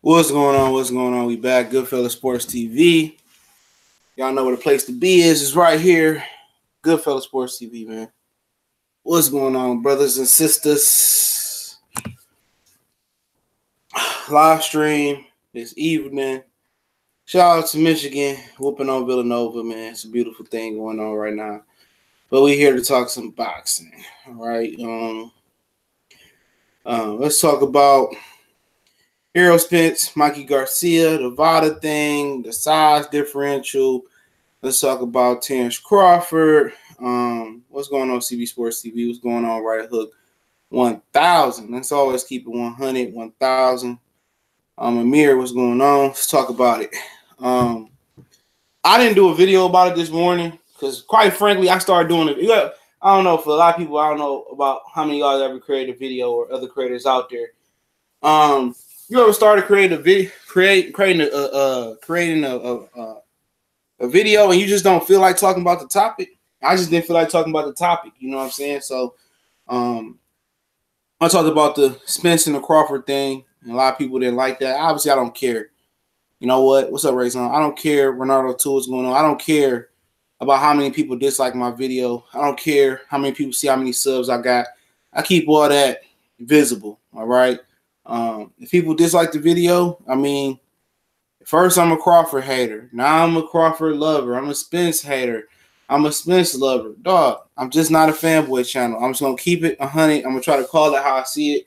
What's going on? What's going on? We back. Goodfellas Sports TV. Y'all know where the place to be is. It's right here. Goodfellas Sports TV, man. What's going on, brothers and sisters? Live stream this evening. Shout out to Michigan. Whooping on Villanova, man. It's a beautiful thing going on right now. But we're here to talk some boxing. All right. Let's talk about Errol, Spence, Mikey, Garcia, the VADA thing, the size differential. Let's talk about Terence, Crawford. What's going on, CB Sports TV? What's going on, Right Hook 1000? Let's always keep it 100, 1000. Amir, what's going on? Let's talk about it. I didn't do a video about it this morning because, quite frankly, I started doing it. I don't know, for a lot of people, I don't know about how many of y'all ever created a video or other creators out there. You ever started creating a video and you just don't feel like talking about the topic? I just didn't feel like talking about the topic. You know what I'm saying? So, I talked about the Spence and the Crawford thing, and a lot of people didn't like that. Obviously, I don't care. You know what? What's up, Rayson? I don't care. Ronaldo 2 is going on. I don't care about how many people dislike my video. I don't care how many people see how many subs I got. I keep all that visible. All right. If people dislike the video, I mean, first I'm a Crawford hater. Now I'm a Crawford lover. I'm a Spence hater. I'm a Spence lover. Dog, I'm just not a fanboy channel. I'm just going to keep it 100. I'm going to try to call it how I see it.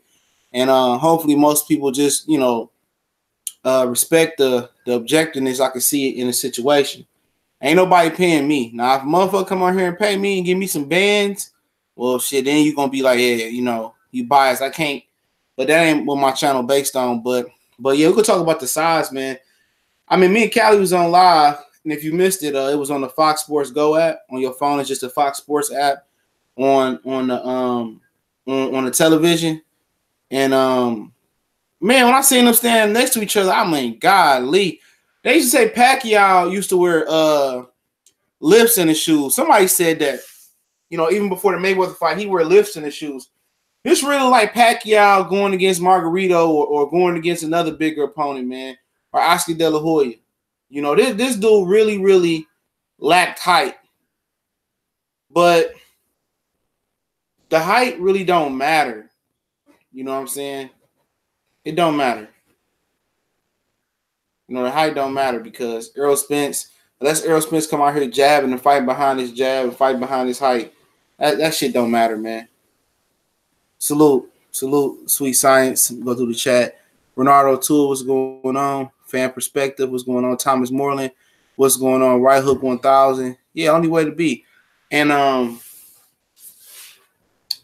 And hopefully most people just, respect the objectiveness. I can see it in a situation. Ain't nobody paying me. Now, if a motherfucker come on here and pay me and give me some bands, well, shit, then you're going to be like, yeah, you biased. I can't. But that ain't what my channel based on. But yeah, we could talk about the size, man. I mean, me and Callie was on live, and if you missed it, it was on the Fox Sports Go app on your phone. It's just a Fox Sports app on the television. And man, when I seen them standing next to each other, I mean, golly, they used to say Pacquiao used to wear lifts in his shoes. Somebody said that, even before the Mayweather fight, he wear lifts in his shoes. It's really like Pacquiao going against Margarito or going against another bigger opponent, man, or Oscar De La Hoya. This dude really, really lacked height. But the height really don't matter. You know what I'm saying? It don't matter. The height don't matter because Errol Spence, unless Errol Spence come out here jabbing and fight behind his jab and fight behind his height, that shit don't matter, man. Salute, sweet science. Go through the chat. Ronaldo 2, what's going on? Fan perspective, what's going on? Thomas Moreland, what's going on? Right Hook 1000. Yeah, only way to be. And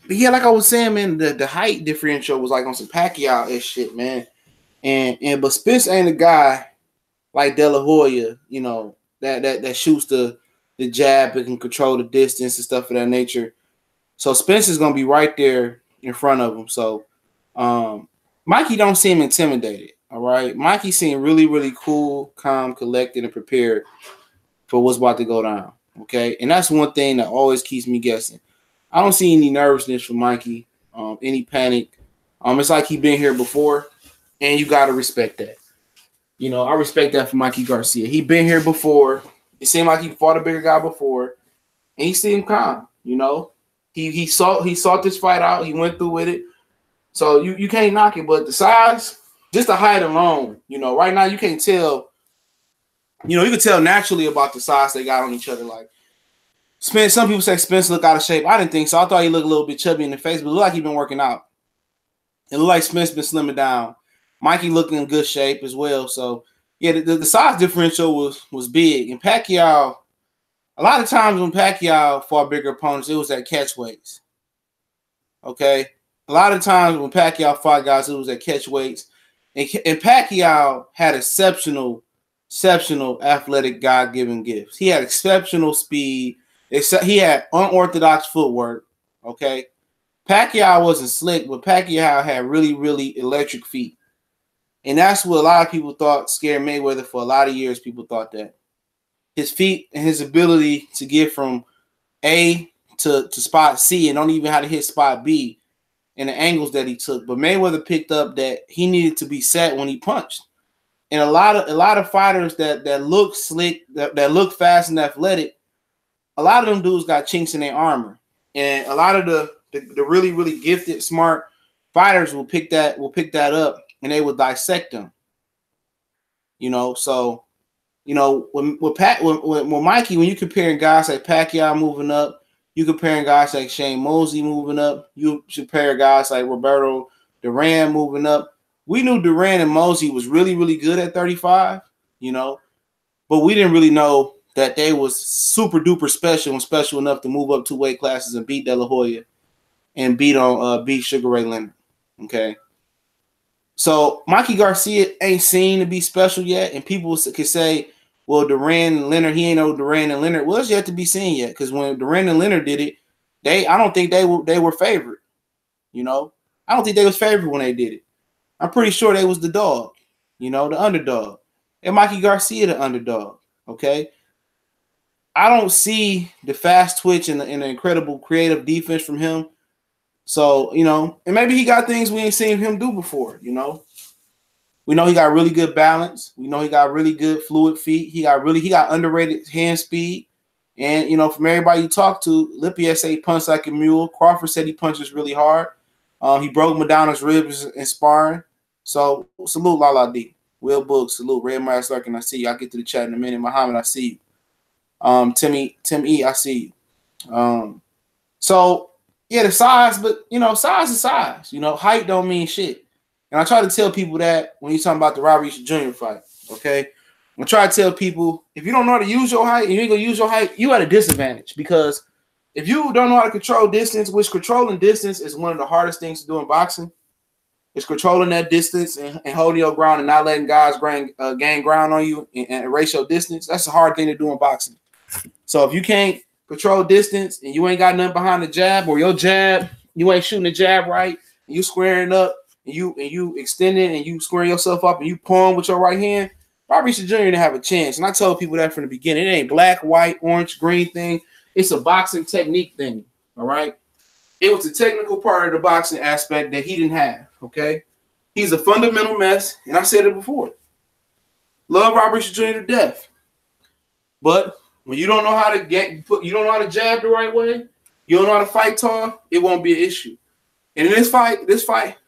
but yeah, like I was saying, man, the height differential was like on some Pacquiao-ish shit, man. But Spence ain't a guy like De La Hoya, that shoots the jab and can control the distance and stuff of that nature. So Spence is gonna be right there in front of him. So Mikey don't seem intimidated. All right. Mikey seemed really, really cool, calm, collected, and prepared for what's about to go down. Okay. And that's one thing that always keeps me guessing. I don't see any nervousness for Mikey, any panic. It's like he been here before, and you gotta respect that. I respect that for Mikey Garcia. He been here before. It seemed like he fought a bigger guy before, and he seemed calm, He sought this fight out. He went through with it. So you can't knock it. But the size, just the height alone, right now you can't tell. You can tell naturally about the size they got on each other. Like Spence, some people say Spence look out of shape. I didn't think so. I thought he looked a little bit chubby in the face, but it looked like he's been working out. It looked like Spence been slimming down. Mikey looked in good shape as well. So yeah, the size differential was big. And Pacquiao, a lot of times when Pacquiao fought bigger opponents, it was at catch weights. Okay? A lot of times when Pacquiao fought guys, it was at catch weights. And Pacquiao had exceptional athletic God-given gifts. He had exceptional speed. He had unorthodox footwork. Okay? Pacquiao wasn't slick, but Pacquiao had really, really electric feet. And that's what a lot of people thought scared Mayweather for a lot of years. People thought that. His feet and his ability to get from A to spot C and don't even how to hit spot B and the angles that he took. But Mayweather picked up that he needed to be set when he punched. And a lot of fighters that look slick, that look fast and athletic, a lot of them dudes got chinks in their armor. And a lot of the really, really gifted, smart fighters will pick that up and they will dissect them. You know, so you know, when Mikey, when you comparing guys like Pacquiao moving up, you comparing guys like Shane Mosley moving up, you compare guys like Roberto Duran moving up. We knew Duran and Mosley was really, really good at 35, you know, but we didn't really know that they was super duper special and special enough to move up 2 weight classes and beat De La Hoya and beat Sugar Ray Leonard. Okay. So Mikey Garcia ain't seen to be special yet, and people could say, well, Duran and Leonard, he ain't no Duran and Leonard. Well, it's yet to be seen yet, because when Duran and Leonard did it, I don't think they were favored. You know, I don't think they was favored when they did it. I'm pretty sure they was the dog, you know, the underdog. And Mikey Garcia, the underdog. Okay. I don't see the fast twitch and the incredible creative defense from him. So, you know, and maybe he got things we ain't seen him do before, you know. We know he got really good balance. We know he got really good fluid feet. He got underrated hand speed. And, you know, from everybody you talk to, Lippier said he punched like a mule. Crawford said he punches really hard. He broke Madonna's ribs in sparring. So, salute Lala D. Will Book, salute. Red Myers Larkin, I see you. I'll get to the chat in a minute. Muhammad, I see you. Tim E, I see you. So, yeah, the size, but, you know, size is size. You know, height don't mean shit. And I try to tell people that when you're talking about the Robert Easter Jr. fight, okay? I try to tell people, if you don't know how to use your height and you ain't going to use your height, you at a disadvantage. Because if you don't know how to control distance, which controlling distance is one of the hardest things to do in boxing, it's controlling that distance and holding your ground and not letting guys gain ground on you and erase your distance. That's a hard thing to do in boxing. So if you can't control distance and you ain't got nothing behind the jab, or your jab, you ain't shooting the jab right, and you squaring up, and you extending and you squaring yourself up and you pulling with your right hand, Robert Easter Jr. didn't have a chance. And I told people that from the beginning. It ain't black, white, orange, green thing. It's a boxing technique thing. All right. It was the technical part of the boxing aspect that he didn't have. Okay. He's a fundamental mess. And I said it before. Love Robert Easter Jr. to death. But when you don't know how to you don't know how to jab the right way, you don't know how to fight tall, it won't be an issue. And in this fight,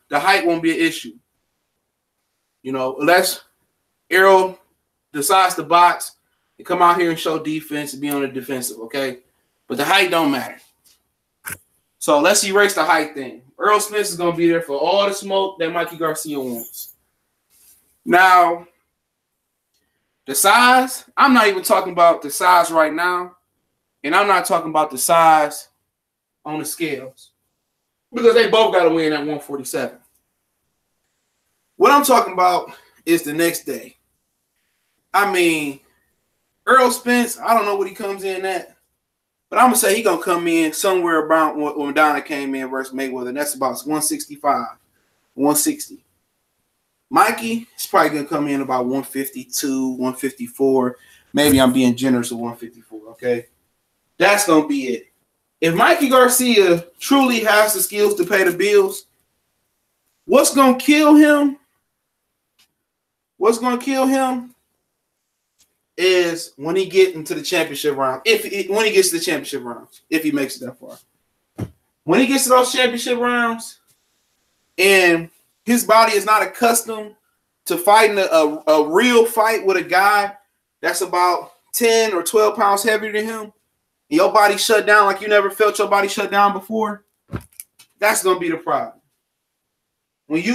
the height won't be an issue. You know, unless Errol decides to box and come out here and show defense and be on the defensive, okay? But the height don't matter. So let's erase the height thing. Errol Spence is going to be there for all the smoke that Mikey Garcia wants. Now, the size, I'm not even talking about the size right now, and I'm not talking about the size on the scales, because they both got to win at 147. What I'm talking about is the next day. I mean, Errol Spence, I don't know what he comes in at, but I'm going to say he's going to come in somewhere about when Madonna came in versus Mayweather, and that's about 165, 160. Mikey is probably going to come in about 152, 154. Maybe I'm being generous at 154, okay? That's going to be it. If Mikey Garcia truly has the skills to pay the bills, what's going to kill him? What's going to kill him is when he gets into the championship round. When he gets to the championship rounds, if he makes it that far. When he gets to those championship rounds and his body is not accustomed to fighting a real fight with a guy that's about 10 or 12 pounds heavier than him, and your body shut down like you never felt your body shut down before, that's gonna be the problem. When you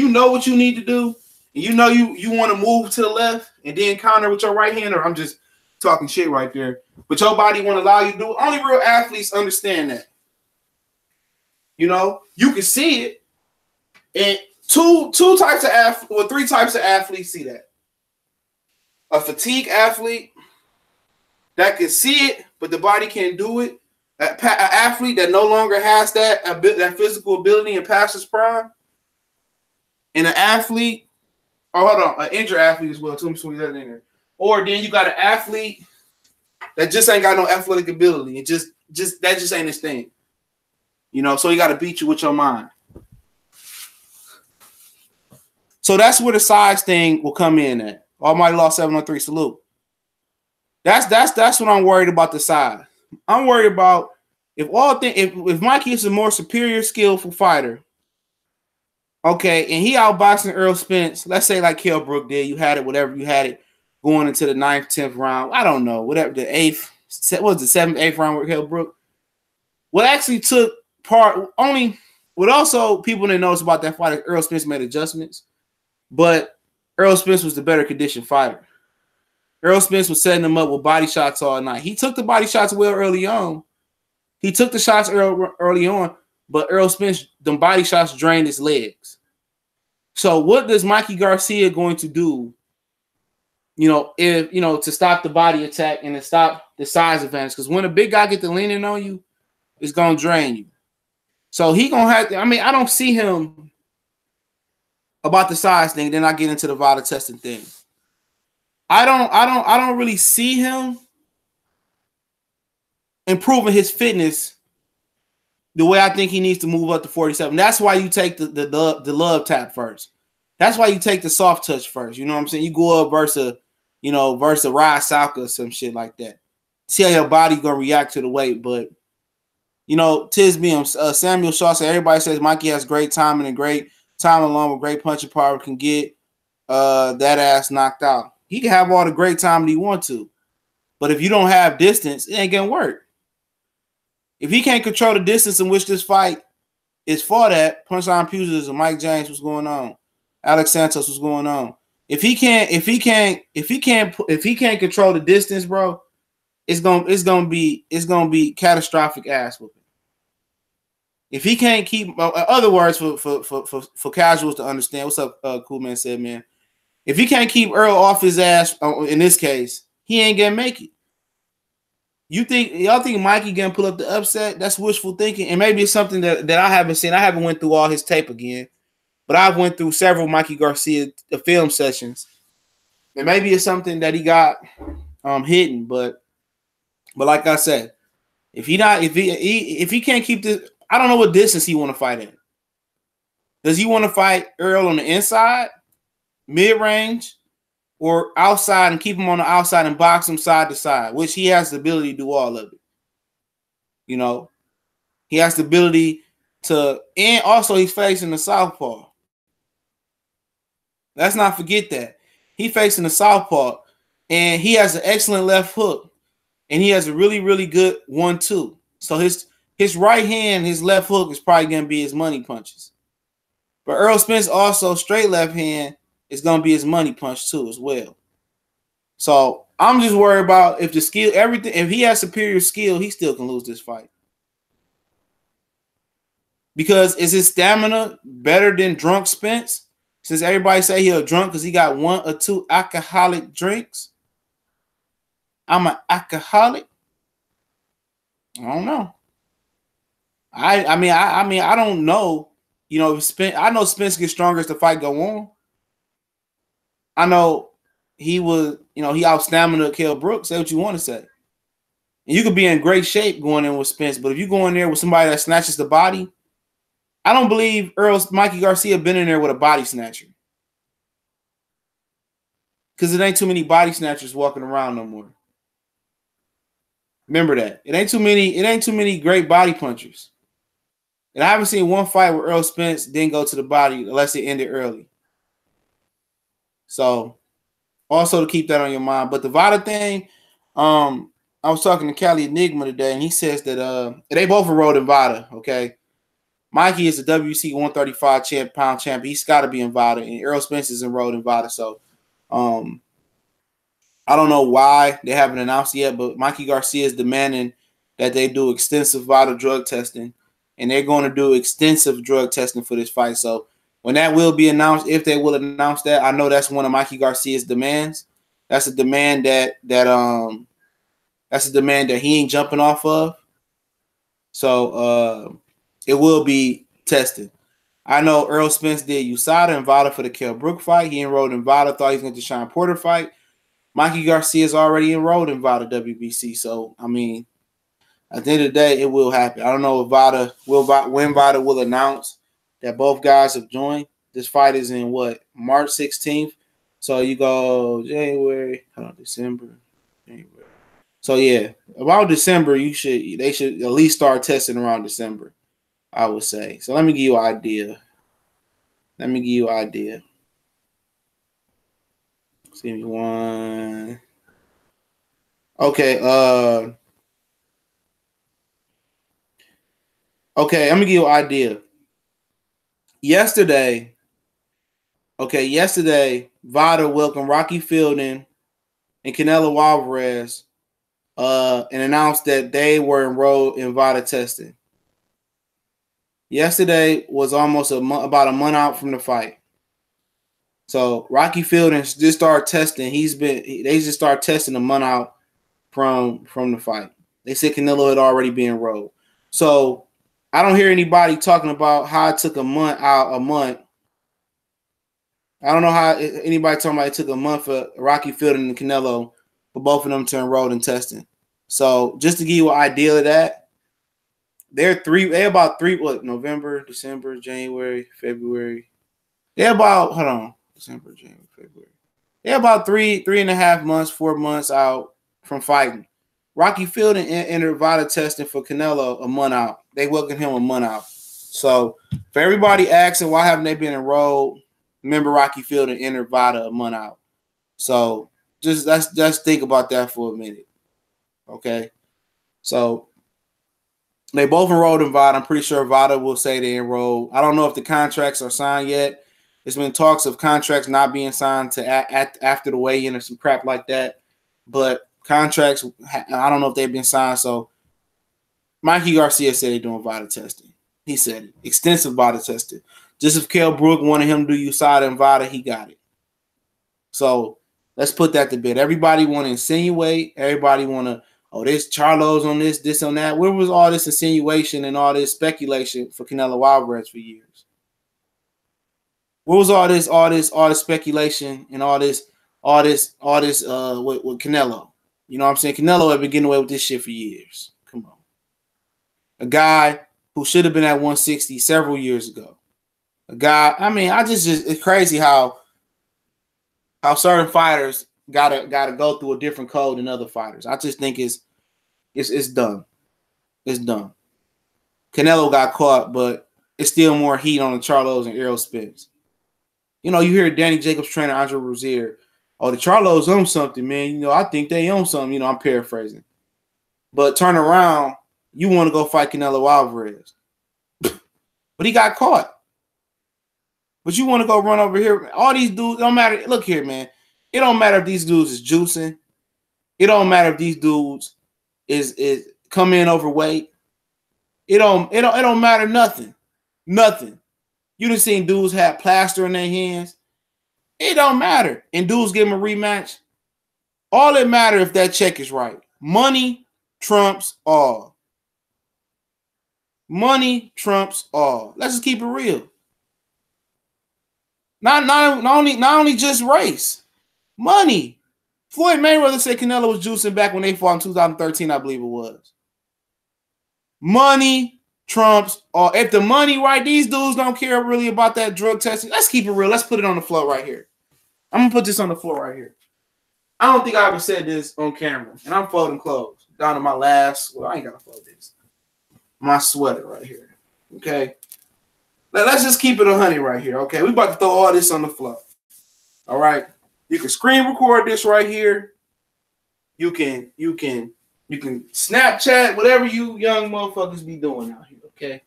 know what you need to do, and you know you want to move to the left and then counter with your right hand, or I'm just talking shit right there, but your body won't allow you to do it. Only real athletes understand that. You know, you can see it, and three types of athletes see that. A fatigue athlete that can see it, but the body can't do it. An athlete that no longer has that physical ability and past his prime. And an athlete, an injured athlete as well, too. That in there. Or then you got an athlete that just ain't got no athletic ability. It just ain't his thing. You know, so he got to beat you with your mind. So that's where the size thing will come in at. Almighty Law 703, salute. That's what I'm worried about, the size. I'm worried about if Mikey is a more superior, skillful fighter, okay, and he outboxing Errol Spence, let's say like Kell Brook did, you had it going into the 9th, 10th round. I don't know, whatever, the 8th, what was the 7th, 8th round with Kell Brook? What actually took part, what also people didn't notice about that fight is Errol Spence made adjustments, but Errol Spence was the better conditioned fighter. Errol Spence was setting him up with body shots all night. He took the body shots well early on. He took the shots early on, but Errol Spence, them body shots drained his legs. So what does Mikey Garcia going to do, to stop the body attack and to stop the size advantage? Because when a big guy get to leaning on you, it's going to drain you. So he going to have to, I don't see him about the size thing. Then I get into the VADA testing thing. I don't really see him improving his fitness the way I think he needs to move up to 47. That's why you take the love tap first. That's why you take the soft touch first. You know what I'm saying? You go up versus Rye Salka or some shit like that. See how your body gonna react to the weight. But Tisby, Samuel Shaw said everybody says Mikey has great timing and great time along with great punching power can get that ass knocked out. He can have all the great time that he wants to, but if you don't have distance, it ain't gonna work. If he can't control the distance in which this fight is fought at, Punchline Pugilist and Mike James, what's going on? Alex Santos, what's going on? If he can't control the distance, bro, it's gonna be catastrophic ass whooping. If he can't keep, in other words, for casuals to understand, what's up, Cool Man said, man. If he can't keep Errol off his ass, in this case, he ain't gonna make it. Y'all think Mikey gonna pull up the upset? That's wishful thinking, and maybe it's something that I haven't seen. I haven't went through all his tape again, but I've went through several Mikey Garcia film sessions, and maybe it's something that he got hidden. But like I said, if he can't keep this, I don't know what distance he want to fight in. Does he want to fight Errol on the inside, mid-range, or outside and keep him on the outside and box him side to side, which he has the ability to do all of it. He has the ability to, and also he's facing the southpaw. Let's not forget that. He's facing the southpaw, and he has an excellent left hook, and he has a really, really good 1-2. So his right hand, his left hook is probably going to be his money punches. But Errol Spence also straight left hand is going to be his money punch too as well. So I'm just worried about if the skill, everything, if he has superior skill, he still can lose this fight. Because is his stamina better than drunk Spence? Since everybody say he's drunk because he got 1 or 2 alcoholic drinks. I'm an alcoholic. I don't know. I don't know. If Spence, I know Spence gets stronger as the fight go on. I know he was, he out stamina Kell Brook. Say what you want to say. And you could be in great shape going in with Spence, but if you go in there with somebody that snatches the body, I don't believe Mikey Garcia been in there with a body snatcher. Because it ain't too many body snatchers walking around no more. Remember that. It ain't too many great body punchers. And I haven't seen one fight where Errol Spence didn't go to the body unless it ended early. So, also to keep that on your mind. But the VADA thing, I was talking to Cali Enigma today, and he says that they both enrolled in VADA, okay? Mikey is a WC 135 pound champ. He's got to be in VADA, and Errol Spence is enrolled in VADA. So, I don't know why they haven't announced yet, but Mikey Garcia is demanding that they do extensive VADA drug testing, and they're going to do extensive drug testing for this fight. So, when that will be announced, if they will announce that, I know that's one of Mikey Garcia's demands. That's a demand that he ain't jumping off of. So it will be tested. I know Errol Spence did USADA and VADA for the Kell Brook fight. He enrolled in VADA, thought he was going to Sean Porter fight. Mikey Garcia is already enrolled in VADA WBC. So at the end of the day, it will happen. I don't know if when VADA will announce that both guys have joined. This fight is in what, March 16th. So you go January, December, January. So yeah, about December, they should at least start testing around December, I would say. So let me give you an idea. Give me one. Okay, let me give you an idea. Yesterday, VADA welcomed Rocky Fielding and Canelo Alvarez and announced that they were enrolled in VADA testing. Yesterday was almost about a month out from the fight. So Rocky Fielding just started testing. They just started testing a month out from the fight. They said Canelo had already been enrolled. So I don't hear anybody talking about how it took a month. I don't know how anybody talking about it took a month for Rocky Fielding and Canelo for both of them to enroll in testing. So just to give you an idea of that, they're about November, December, January, February. They're about, December, January, February. They're about 3.5 months, 4 months out from fighting. Rocky Fielding entered VADA testing for Canelo a month out. They welcomed him a month out. So for everybody asking why haven't they been enrolled, remember Rocky Fielding entered VADA a month out. So just think about that for a minute. Okay. So they both enrolled in VADA. I'm pretty sure VADA will say they enrolled. I don't know if the contracts are signed yet. There's been talks of contracts not being signed to after the weigh-in or some crap like that. But contracts, I don't know if they've been signed. So Mikey Garcia said they're doing VADA testing. He said it. Extensive VADA testing. Just if Kell Brook wanted him to do USADA and VADA, he got it. So let's put that to bed. Everybody want to insinuate. Everybody want to, there's Charlo's on this on that. Where was all this insinuation and all this speculation for Canelo Alvarez for years? Where was all this speculation and all this with Canelo? You know what I'm saying? Canelo had been getting away with this shit for years. Come on. A guy who should have been at 160 several years ago. A guy, it's crazy how certain fighters gotta go through a different code than other fighters. I just think it's done. It's done. Canelo got caught, but it's still more heat on the Charlos and Errol Spence. You know, you hear Danny Jacobs trainer Andre Rozier, the Charlos own something, man. I think they own something. I'm paraphrasing. But turn around, you want to go fight Canelo Alvarez. But he got caught. But you want to go run over here. All these dudes, don't matter. Look here, man. It don't matter if these dudes is juicing. It don't matter if these dudes is come in overweight. It don't matter nothing. Nothing. You done seen dudes have plaster in their hands. It don't matter. And dudes give them a rematch. All it matters if that check is right. Money trumps all. Money trumps all. Let's just keep it real. Not only just race. Money. Floyd Mayweather said Canelo was juicing back when they fought in 2013, I believe it was. Money trumps all. If the money right, these dudes don't care really about that drug testing. Let's keep it real. Let's put it on the floor right here. I'm going to put this on the floor right here. I don't think I ever said this on camera. And I'm folding clothes. Down to my last, I ain't got to fold this. My sweater right here. Okay. Let's just keep it 100 right here. Okay. We about to throw all this on the floor. All right. You can screen record this right here. You can Snapchat, whatever you young motherfuckers be doing out here. Okay.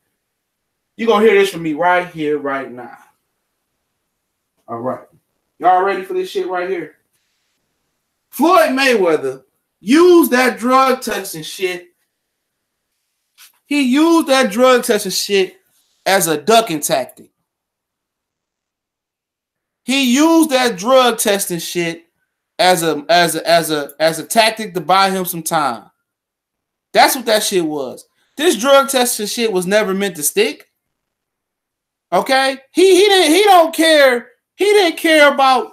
You're going to hear this from me right here, right now. All right. Y'all ready for this shit right here? Floyd Mayweather used that drug testing shit. He used that drug testing shit as a ducking tactic. He used that drug testing shit as a tactic to buy him some time. That's what that shit was. This drug testing shit was never meant to stick. Okay? He don't care. He didn't care about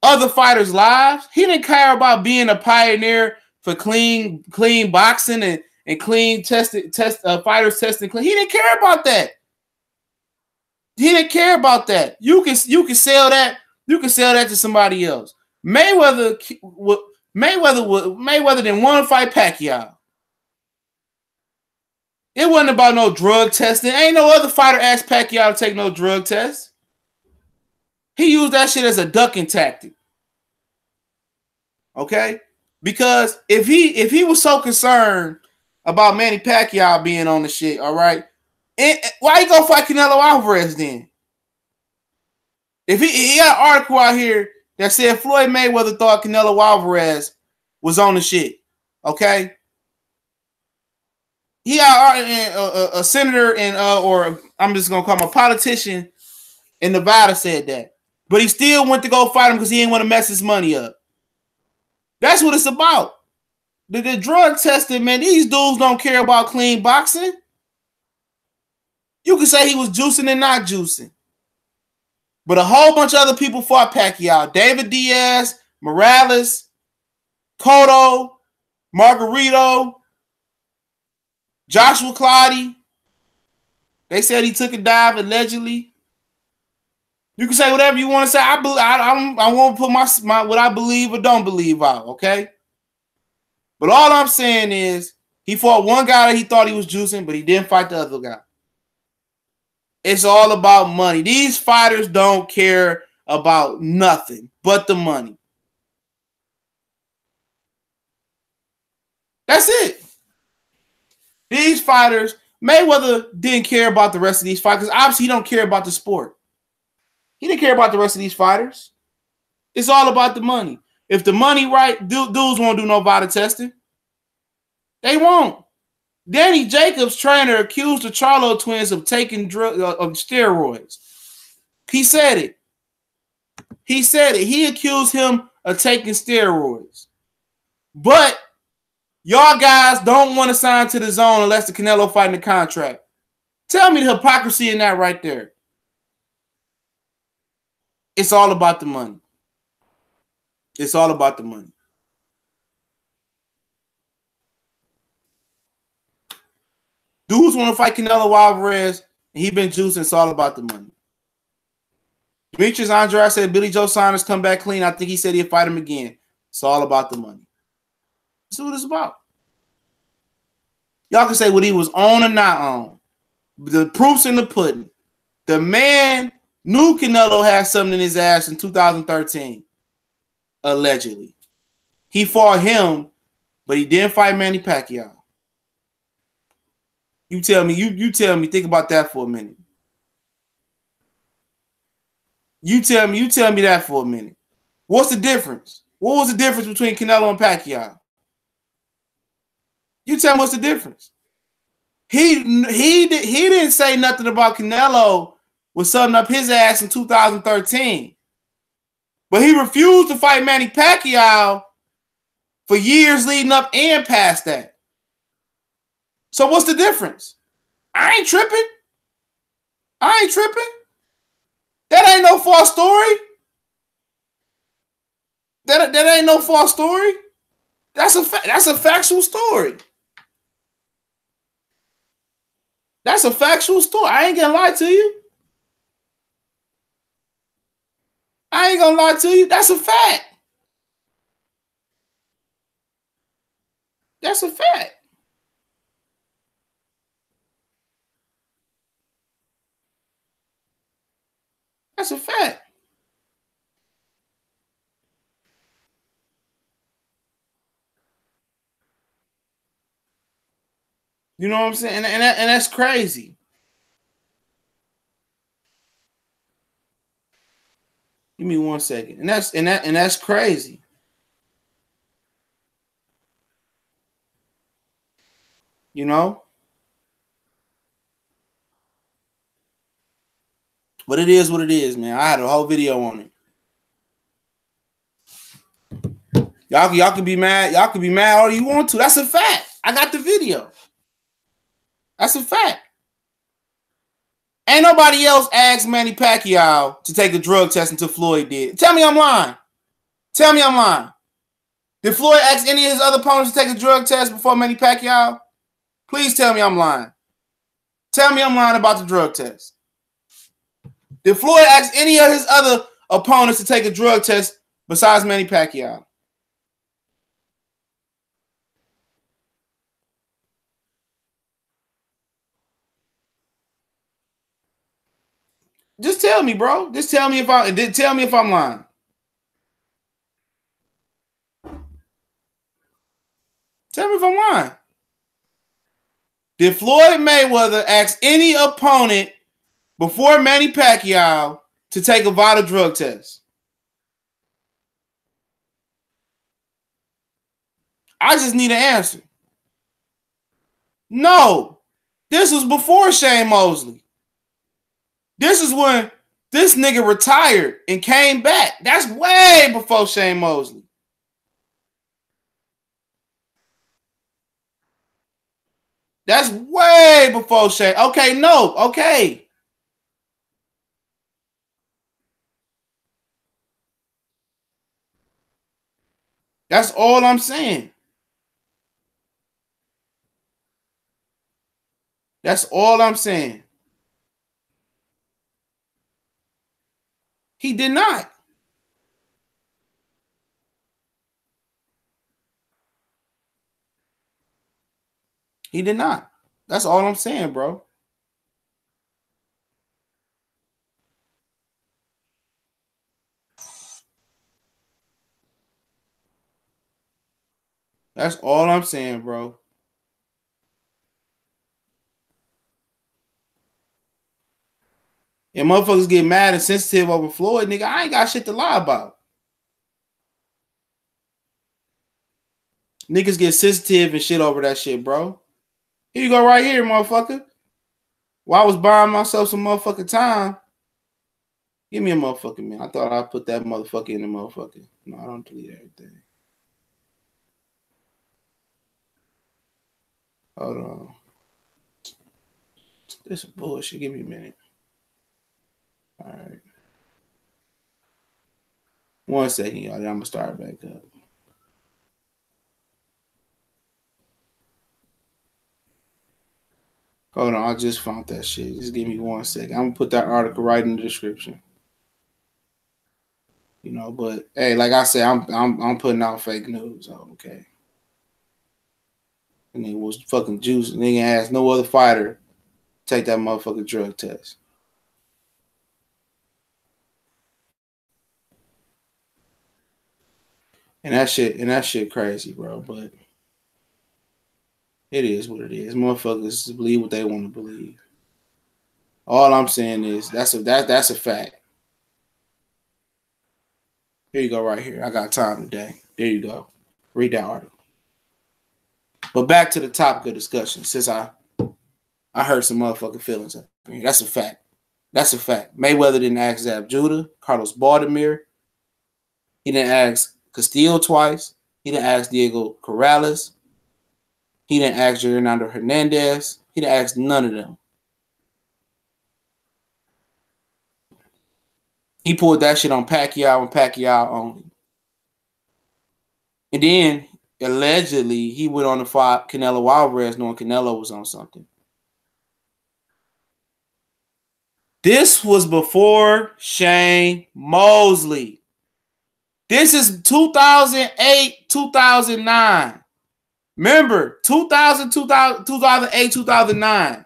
other fighters' lives. He didn't care about being a pioneer for clean boxing and clean fighters testing clean. He didn't care about that. He didn't care about that. You can sell that. You can sell that to somebody else. Mayweather didn't want to fight Pacquiao. It wasn't about no drug testing. Ain't no other fighter asked Pacquiao to take no drug test. He used that shit as a ducking tactic. Okay? Because if he was so concerned about Manny Pacquiao being on the shit, all right, why he go fight Canelo Alvarez then? If he got an article out here that said Floyd Mayweather thought Canelo Alvarez was on the shit, okay? He got a senator or I'm just gonna call him a politician in Nevada said that, but he still went to go fight him because he didn't want to mess his money up. That's what it's about. The drug testing, man. These dudes don't care about clean boxing. You can say he was juicing and not juicing. But a whole bunch of other people fought Pacquiao. David Diaz, Morales, Cotto, Margarito, Joshua Clottey. They said he took a dive allegedly. You can say whatever you want to say. I won't put my what I believe or don't believe out, okay? But all I'm saying is he fought one guy that he thought he was juicing, but he didn't fight the other guy. It's all about money. These fighters don't care about nothing but the money. That's it. These fighters, Mayweather didn't care about the rest of these fighters. Obviously, he don't care about the sport. He didn't care about the rest of these fighters. It's all about the money. If the money right, dudes won't do no VADA testing. They won't. Danny Jacobs' trainer accused the Charlo twins of taking of steroids. He said it. He said it. He accused him of taking steroids. But y'all guys don't want to sign to the zone unless the Canelo fighting the contract. Tell me the hypocrisy in that right there. It's all about the money. It's all about the money. Dudes want to fight Canelo Alvarez, and he been juicing. It's all about the money. Demetrius Andrade said Billy Joe Saunders come back clean. I think he said he'll fight him again. It's all about the money. That's what it's about. Y'all can say what he was on or not on. The proof's in the pudding. The man knew Canelo had something in his ass in 2013. Allegedly. He fought him, but he didn't fight Manny Pacquiao. You tell me, think about that for a minute. You tell me that for a minute. What's the difference? What was the difference between Canelo and Pacquiao? You tell me what's the difference. He didn't say nothing about Canelo was something up his ass in 2013. But he refused to fight Manny Pacquiao for years leading up and past that. So what's the difference? I ain't tripping. That ain't no false story. That ain't no false story. That's a factual story. That's a factual story. I ain't gonna lie to you. That's a fact. That's a fact. That's a fact. You know what I'm saying? And that's crazy. Give me 1 second. And that's crazy. You know? But it is what it is, man. I had a whole video on it. Y'all can be mad. Y'all can be mad all you want to. That's a fact. I got the video. That's a fact. Ain't nobody else asked Manny Pacquiao to take a drug test until Floyd did. Tell me I'm lying. Tell me I'm lying. Did Floyd ask any of his other opponents to take a drug test before Manny Pacquiao? Please tell me I'm lying. Tell me I'm lying about the drug test. Did Floyd ask any of his other opponents to take a drug test besides Manny Pacquiao? Just tell me, bro. Just tell me if I'm lying. Tell me if I'm lying. Did Floyd Mayweather ask any opponent before Manny Pacquiao to take a VADA drug test? I just need an answer. No. This was before Shane Mosley. This is when this nigga retired and came back. That's way before Shane Mosley. That's way before Shane. Okay, no. Okay. That's all I'm saying. That's all I'm saying. He did not. He did not. That's all I'm saying, bro. That's all I'm saying, bro. And motherfuckers get mad and sensitive over Floyd, nigga. I ain't got shit to lie about. Niggas get sensitive and shit over that shit, bro. Here you go right here, motherfucker. While I was buying myself some motherfucking time, give me a motherfucking man. I thought I'd put that motherfucker in the motherfucker. No, I don't delete everything. Hold on. This is bullshit. Give me a minute. All right. 1 second, y'all. I'm gonna start back up. Hold on, I just found that shit. Just give me 1 second. I'm gonna put that article right in the description. You know, but hey, like I said, I'm putting out fake news. Oh, okay. And it was fucking juice. And nigga asked no other fighter take that motherfucking drug test. And that shit crazy, bro. But it is what it is. Motherfuckers believe what they want to believe. All I'm saying is that's a fact. Here you go right here. I got time today. There you go. Read that article. But back to the topic of discussion, since I hurt some motherfucking feelings up here. That's a fact. That's a fact. Mayweather didn't ask Zab Judah, Carlos Baldomir. He didn't ask Castillo twice. He didn't ask Diego Corrales. He didn't ask Fernando Hernandez. He didn't ask none of them. He pulled that shit on Pacquiao and Pacquiao only. And then, allegedly, he went on to fight Canelo Alvarez knowing Canelo was on something. This was before Shane Mosley. This is 2008, 2009. Remember, 2008, 2009.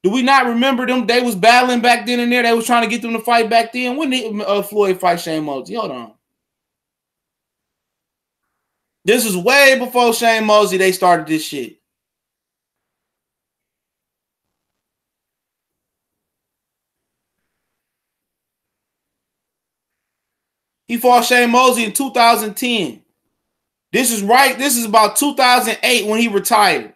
Do we not remember them? They was battling back then and there. They was trying to get them to fight back then. When did Floyd fight Shane Mosley? Hold on. This was way before Shane Mosley. They started this shit. He fought Shane Mosley in 2010. This is right. This is about 2008 when he retired.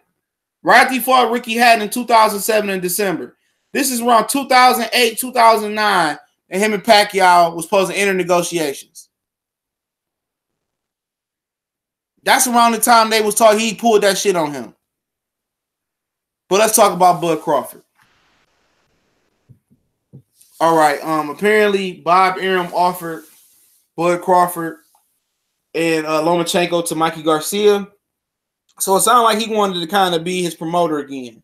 Right after he fought Ricky Hatton in 2007 in December. This is around 2008, 2009, and him and Pacquiao was supposed to enter negotiations. That's around the time they was talking. He pulled that shit on him. But let's talk about Bud Crawford. All right. Apparently, Bob Arum offered Bud Crawford and Lomachenko to Mikey Garcia. So it sounded like he wanted to kind of be his promoter again.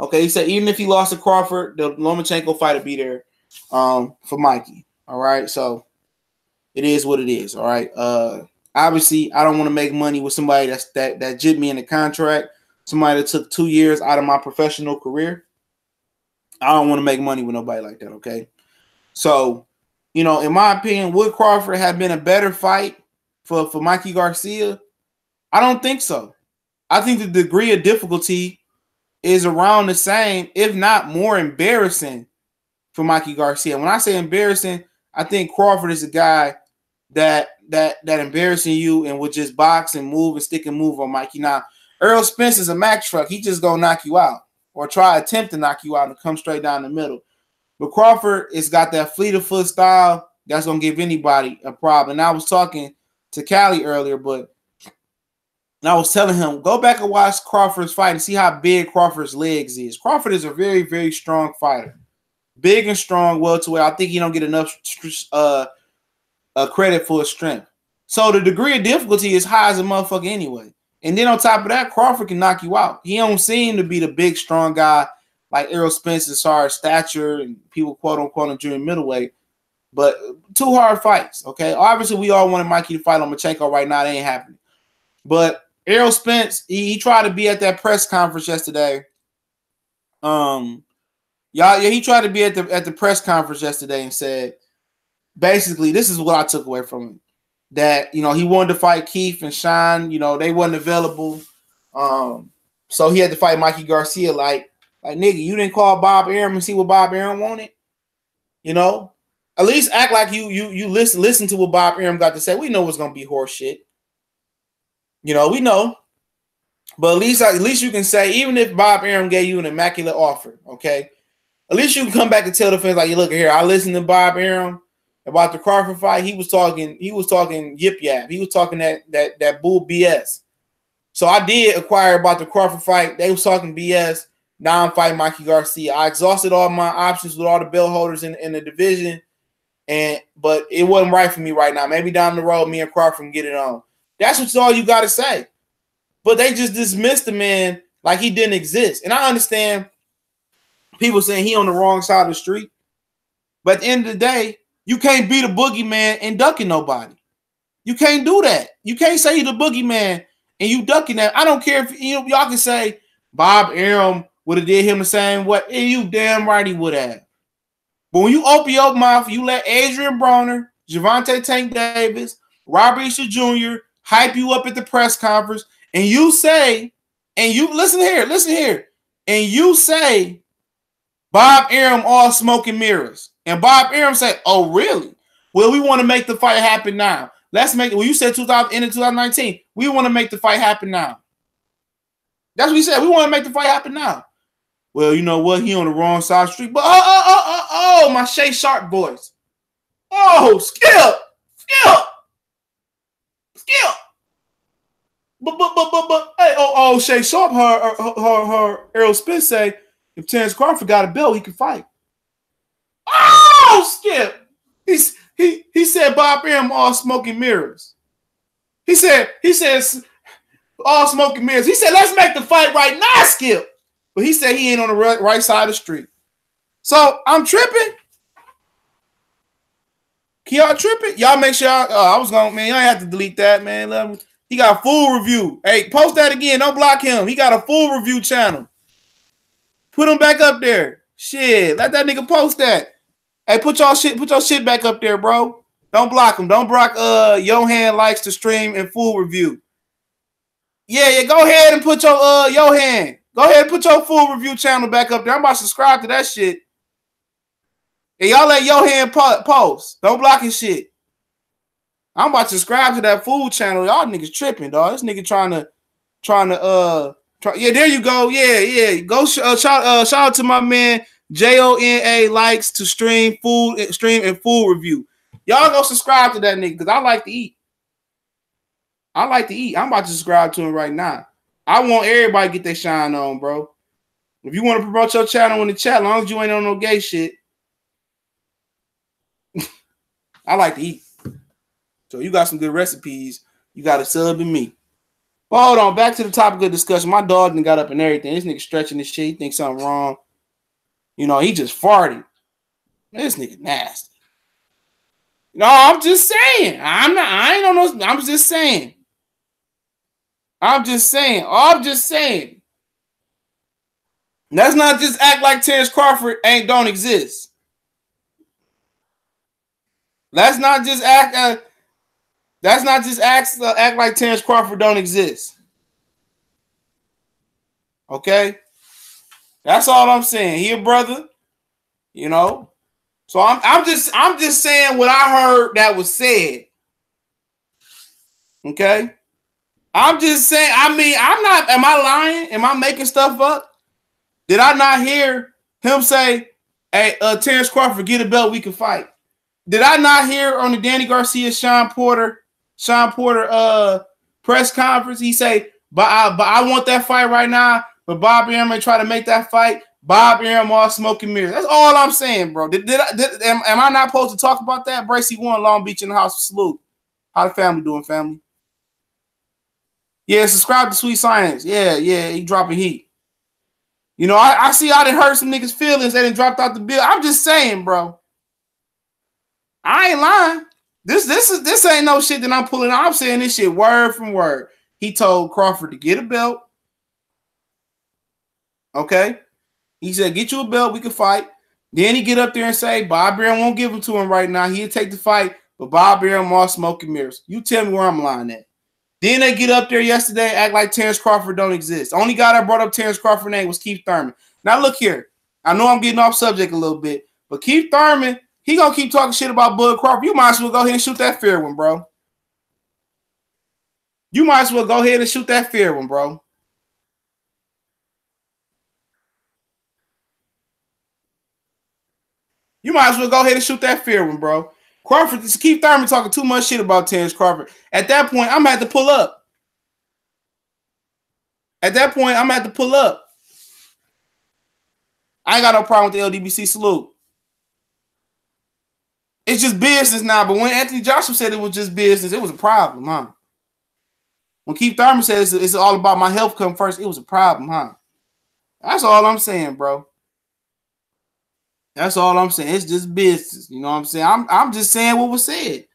Okay, he said even if he lost to Crawford, the Lomachenko fight would be there for Mikey. All right, so it is what it is. All right. Obviously, I don't want to make money with somebody that jipped me in the contract. Somebody that took 2 years out of my professional career. I don't want to make money with nobody like that. Okay. So, you know, in my opinion, would Crawford have been a better fight for Mikey Garcia? I don't think so. I think the degree of difficulty is around the same, if not more embarrassing for Mikey Garcia. When I say embarrassing, I think Crawford is a guy that embarrassing you and would just box and move and stick and move on Mikey. Now, Errol Spence is a Mack truck. He just gonna knock you out or attempt to knock you out and come straight down the middle. But Crawford has got that fleet of foot style that's gonna give anybody a problem. And I was talking to Callie earlier, and I was telling him, go back and watch Crawford's fight and see how big Crawford's legs is. Crawford is a very, very strong fighter. Big and strong, welterweight. I think he don't get enough credit for his strength. So the degree of difficulty is high as a motherfucker anyway. And then on top of that, Crawford can knock you out. He don't seem to be the big, strong guy like Errol Spence as far as stature and people quote-unquote during middleweight. But 2 hard fights, okay? Obviously, we all wanted Mikey to fight on Lomachenko right now. That ain't happening. But Errol Spence, he tried to be at that press conference yesterday. He tried to be at the press conference yesterday and said, basically, this is what I took away from him. That, you know, he wanted to fight Keith and Sean. You know, they wasn't available. So he had to fight Mikey Garcia. Like nigga, you didn't call Bob Arum and see what Bob Arum wanted? You know? At least act like you listen to what Bob Arum got to say. We know it's going to be horse shit. You know, we know. But at least you can say, even if Bob Arum gave you an immaculate offer, okay? At least you can come back and tell the fans, like, look here, I listened to Bob Arum about the Crawford fight. He was talking yip yap. He was talking that bull BS. So I did acquire about the Crawford fight. They was talking BS. Now I'm fighting Mikey Garcia. I exhausted all my options with all the belt holders in the division, but it wasn't right for me right now. Maybe down the road, me and Crawford can get it on. That's all you got to say. But they just dismissed the man like he didn't exist. And I understand people saying he on the wrong side of the street. But at the end of the day, you can't be the boogeyman and ducking nobody. You can't do that. You can't say you're the boogeyman and you ducking that. I don't care if y'all can say Bob Arum would have did him the same way. And you damn right he would have. But when you open your mouth, you let Adrien Broner, Gervonta Tank Davis, Robert Easter Jr. hype you up at the press conference, and you say, and you listen here, and you say Bob Arum all smoke and mirrors. And Bob Arum said, oh, really? Well, we want to make the fight happen now. Let's make it. Well, you said 2019. We want to make the fight happen now. That's what he said. We want to make the fight happen now. Well, you know what? He on the wrong side of the street. But my Shay Sharp boys. Oh, Skip. But hey, Shay Sharp, her Errol Spence say if Terence Crawford got a belt, he can fight. Oh, Skip. He said Bob Arum all smoking mirrors. He says all smoking mirrors. He said, let's make the fight right now, Skip. But he said he ain't on the right side of the street. So I'm tripping. Can y'all tripping? Y'all make sure y'all ain't have to delete that, man. He got a full review. Hey, post that again. Don't block him. He got a full review channel. Put him back up there. Shit. Let that nigga post that. Hey, put your shit back up there, bro. Don't block him. Don't block Johan likes to stream and full review. Yeah, go ahead and put your Johan. Go ahead and put your full review channel back up there. I'm about to subscribe to that shit. And y'all let Johan post. Don't block his shit. I'm about to subscribe to that full channel. Y'all niggas tripping, dog. This nigga trying to yeah, there you go. Yeah. Go shout out to my man Jona likes to stream and full review. Y'all go subscribe to that nigga because I like to eat. I'm about to subscribe to him right now. I want everybody to get their shine on, bro. If you want to promote your channel in the chat, as long as you ain't on no gay shit. I like to eat. So you got some good recipes. You got to sub in me. But hold on, back to the topic of discussion. My dog done got up and everything. This nigga stretching this shit. He thinks something wrong. You know, he just farted. This nigga nasty. No, I'm just saying. I ain't on those. I'm just saying. I'm just saying. Let's not just act like Terence Crawford don't exist. Let's not just act like Terence Crawford don't exist. Okay? That's all I'm saying. He a brother, you know. So I'm just saying what I heard that was said. Okay? I'm just saying, I mean, am I lying? Am I making stuff up? Did I not hear him say, hey, Terence Crawford, get a belt, we can fight? Did I not hear on the Danny Garcia, Sean Porter press conference, he say, but I want that fight right now, but Bob Arum may try to make that fight. Bob Arum all smoke and mirrors. That's all I'm saying, bro. Am I not supposed to talk about that? Bracy won, Long Beach in the house. Salute. How the family doing, family? Yeah, subscribe to Sweet Science. Yeah, he dropping heat. You know, I see I done hurt some niggas' feelings. They done dropped out the bill. I'm just saying, bro. I ain't lying. This ain't no shit that I'm pulling out. I'm saying this shit word from word. He told Crawford to get a belt. Okay? He said, get you a belt, we can fight. Then he get up there and say, Bob Arum won't give him to him right now. He'll take the fight, but Bob Arum all smoke and mirrors. You tell me where I'm lying at. Then they get up there yesterday, act like Terence Crawford don't exist. The only guy that brought up Terence Crawford's name was Keith Thurman. Now look here. I know I'm getting off subject a little bit, but Keith Thurman, he gonna keep talking shit about Bud Crawford. You might as well go ahead and shoot that fair one, bro. You might as well go ahead and shoot that fair one, bro. You might as well go ahead and shoot that fair one, bro. Crawford, Keith Thurman talking too much shit about Terence Crawford. At that point, I'm gonna have to pull up. I ain't got no problem with the LDBC salute. It's just business now. But when Anthony Joshua said it was just business, it was a problem, huh? When Keith Thurman said it's all about my health come first, it was a problem, huh? That's all I'm saying, bro. That's all I'm saying. It's just business. You know what I'm saying? I'm just saying what was said.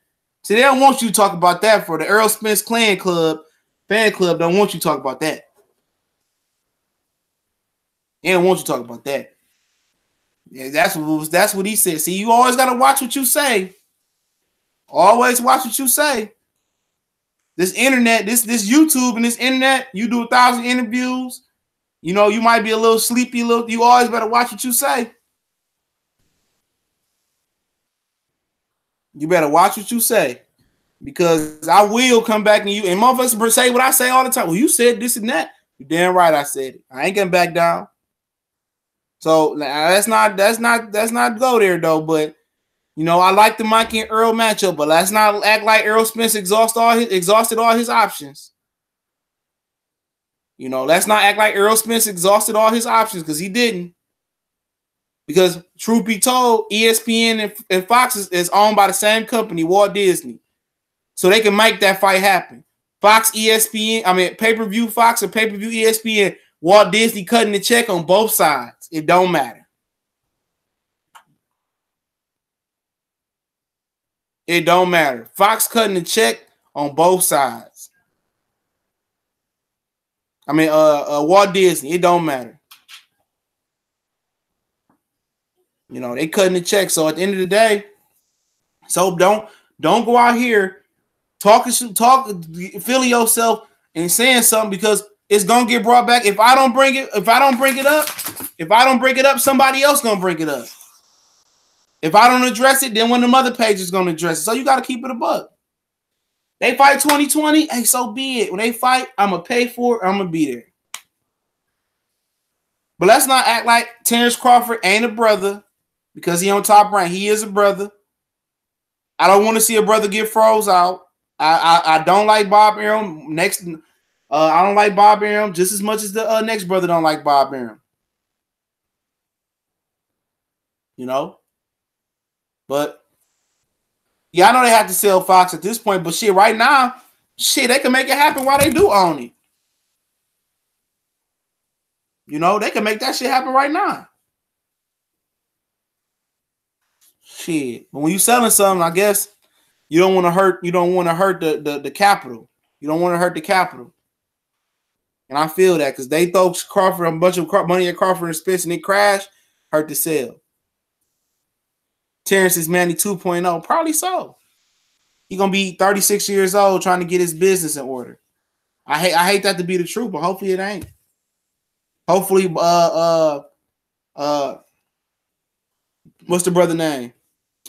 See, they don't want you to talk about that for the Errol Spence fan club don't want you to talk about that. They don't want you to talk about that. Yeah, that's what he said. See, you always gotta watch what you say. Always watch what you say. This internet, this YouTube and this internet, you do 1,000 interviews. You know, you might be a little sleepy, you always better watch what you say. You better watch what you say. Because I will come back and motherfuckers say what I say all the time. Well, you said this and that. You're damn right I said it. I ain't getting back down. So let's not go there though. But you know, I like the Mikey and Errol matchup, but let's not act like Errol Spence exhausted all his options. You know, let's not act like Errol Spence exhausted all his options because he didn't. Because truth be told, ESPN and Fox is owned by the same company, Walt Disney. So they can make that fight happen. Fox, ESPN, pay-per-view Fox or pay-per-view ESPN, Walt Disney cutting the check on both sides. It don't matter. It don't matter. Fox cutting the check on both sides. Walt Disney, it don't matter. You know, they cutting the check. So at the end of the day, so don't go out here feeling yourself and saying something because it's gonna get brought back. If I don't bring it up, somebody else gonna bring it up. If I don't address it, then one of the other pages gonna address it. So you gotta keep it a buck. They fight 2020, hey, so be it. When they fight, I'm gonna pay for it, I'm gonna be there. But let's not act like Terence Crawford ain't a brother because he on Top Rank. He is a brother. I don't want to see a brother get froze out. I don't like Bob Arum. I don't like Bob Arum just as much as the next brother don't like Bob Arum. You know? But, yeah, I know they have to sell Fox at this point, but shit, right now, shit, they can make it happen while they do own it. You know, they can make that shit happen right now. Shit. But when you selling something, I guess you don't want to hurt. You don't want to hurt the capital. You don't want to hurt the capital. And I feel that because they throw Crawford a bunch of money at Crawford and Spence and it crashed, hurt the sale. Terence is Manny 2.0. Probably so. He's gonna be 36 years old trying to get his business in order. I hate that to be the truth, but hopefully it ain't. Hopefully, what's the brother name?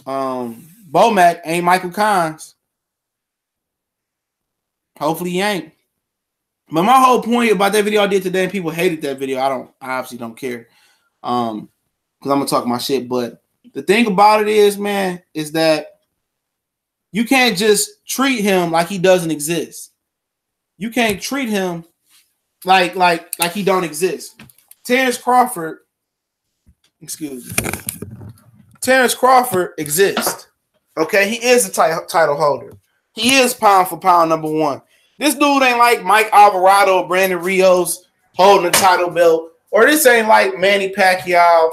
Bomac ain't Michael Collins. Hopefully he ain't. But my whole point about that video I did today, and people hated that video. I obviously don't care. Because I'm gonna talk my shit. But the thing about it is, man, is that you can't just treat him like he doesn't exist. You can't treat him like he don't exist. Terence Crawford, excuse me. Terence Crawford exists. Okay, he is a title holder. He is pound for pound number one. This dude ain't like Mike Alvarado or Brandon Rios holding the title belt. Or this ain't like Manny Pacquiao,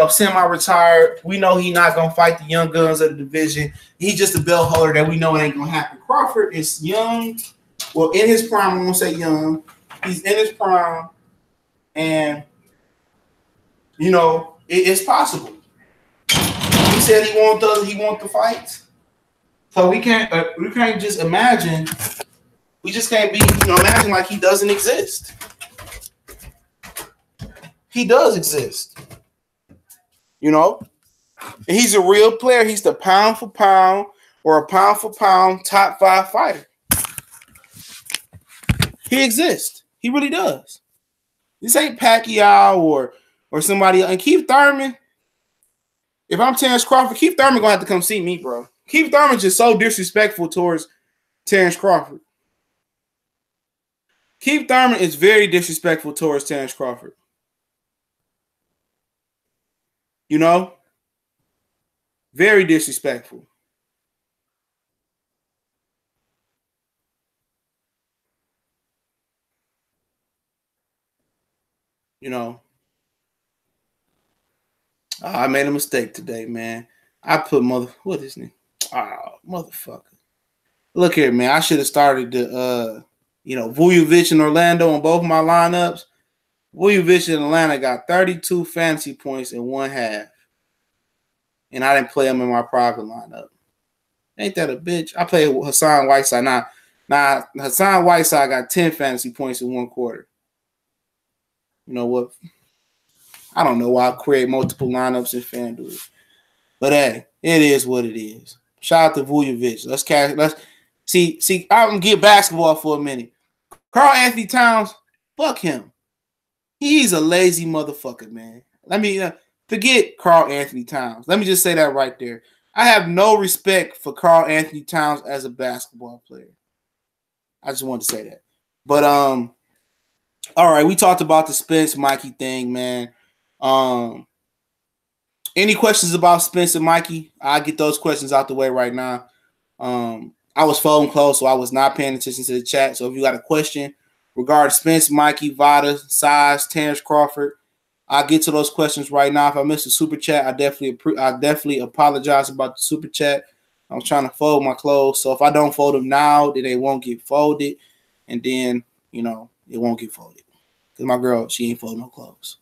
semi-retired. We know he not going to fight the young guns of the division. He's just a belt holder that we know it ain't going to happen. Crawford is young. Well, in his prime, I won't say young. He's in his prime. And, it's possible. He said he want the fights. So we can't just imagine. We just can't be, imagine like he doesn't exist. He does exist. And he's a real player. He's the pound for pound or a pound for pound top 5 fighter. He exists. He really does. This ain't Pacquiao or somebody. And Keith Thurman, if I'm Terence Crawford, Keith Thurman gonna have to come see me, bro. Keith Thurman's just so disrespectful towards Terence Crawford. Keith Thurman is very disrespectful towards Terence Crawford. Very disrespectful. I made a mistake today, man. I put what is it? Oh, motherfucker. Look here, man. I should have started the Vujovic and Orlando on both my lineups. Vujovic in Atlanta got 32 fantasy points in one half. And I didn't play him in my private lineup. Ain't that a bitch? I played Hassan Whiteside. Now Hassan Whiteside got 10 fantasy points in one quarter. You know what? I don't know why I create multiple lineups in FanDuel. But hey, it is what it is. Shout out to Vujovic. Let's see. I'm gonna get basketball for a minute. Karl Anthony Towns, fuck him. He's a lazy motherfucker, man. Let me forget Karl Anthony Towns. Let me just say that right there. I have no respect for Karl Anthony Towns as a basketball player. I just wanted to say that. But all right, we talked about the Spence Mikey thing, man. Any questions about Spence and Mikey? I'll get those questions out the way right now. I was phone close, so I was not paying attention to the chat. So if you got a question regarding Spence, Mikey, VADA, size, Terence Crawford, I'll get to those questions right now. If I missed a super chat, I definitely apologize about the super chat. I was trying to fold my clothes, so if I don't fold them now, then they won't get folded, and then it won't get folded because my girl, she ain't folding no clothes.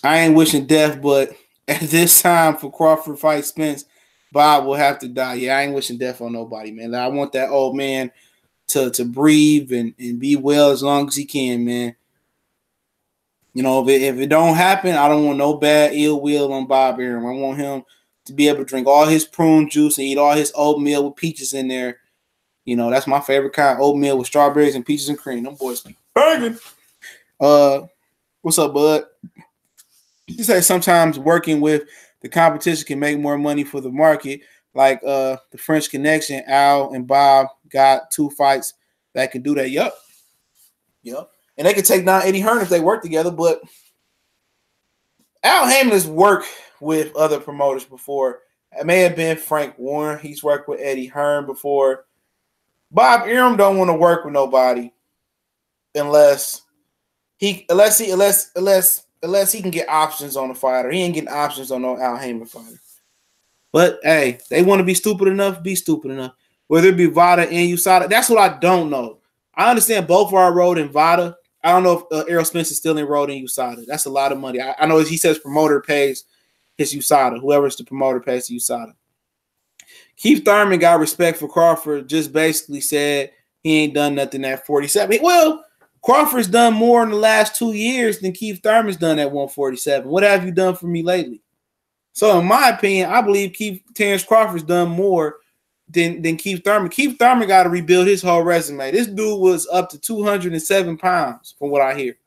I ain't wishing death, but at this time for Crawford fight Spence, Bob will have to die. Yeah, I ain't wishing death on nobody, man. I want that old man to breathe and be well as long as he can, man. If it don't happen, I don't want no bad ill will on Bob Arum. I want him to be able to drink all his prune juice and eat all his oatmeal with peaches in there. That's my favorite kind, oatmeal with strawberries and peaches and cream. Them boys be banging. What's up, bud? You say sometimes working with the competition can make more money for the market. Like the French Connection, Al and Bob got 2 fights that can do that. Yup. And they can take down Eddie Hearn if they work together. But Al Heyman has worked with other promoters before. It may have been Frank Warren. He's worked with Eddie Hearn before. Bob Arum don't want to work with nobody unless Unless he can get options on a fighter. He ain't getting options on no Al Heyman fighter. But hey, they want to be stupid enough, be stupid enough. Whether it be VADA and USADA, that's what I don't know. I understand both are enrolled in VADA. I don't know if Errol Spence is still enrolled in USADA. That's a lot of money. I know he says promoter pays his USADA. Whoever's the promoter pays the USADA. Keith Thurman got respect for Crawford. Just basically said he ain't done nothing at 47. Well, Crawford's done more in the last 2 years than Keith Thurman's done at 147. What have you done for me lately? So, in my opinion, I believe Terence Crawford's done more than Keith Thurman. Keith Thurman got to rebuild his whole resume. This dude was up to 207 pounds, from what I hear.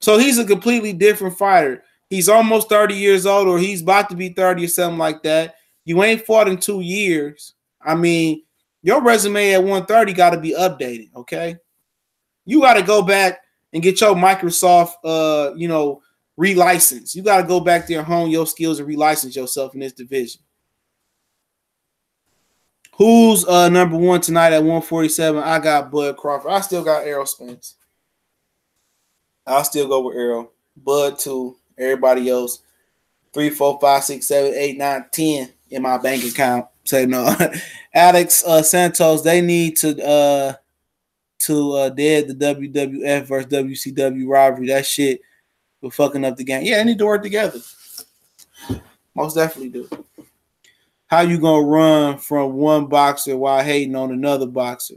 So, he's a completely different fighter. He's almost 30 years old, or he's about to be 30 or something like that. You ain't fought in 2 years. I mean, your resume at 130 got to be updated, okay? You got to go back and get your Microsoft, relicense. You got to go back there and hone your skills and relicense yourself in this division. Who's number one tonight at 147? I got Bud Crawford. I still got Errol Spence. I'll still go with Errol. Bud 2. Everybody else 3, 4, 5, 6, 7, 8, 9, 10 in my bank account. Say no. Alex Santos, they need to dead the WWF versus WCW rivalry. That shit was fucking up the game. Yeah, they need to work together. Most definitely do. How you gonna run from one boxer while hating on another boxer?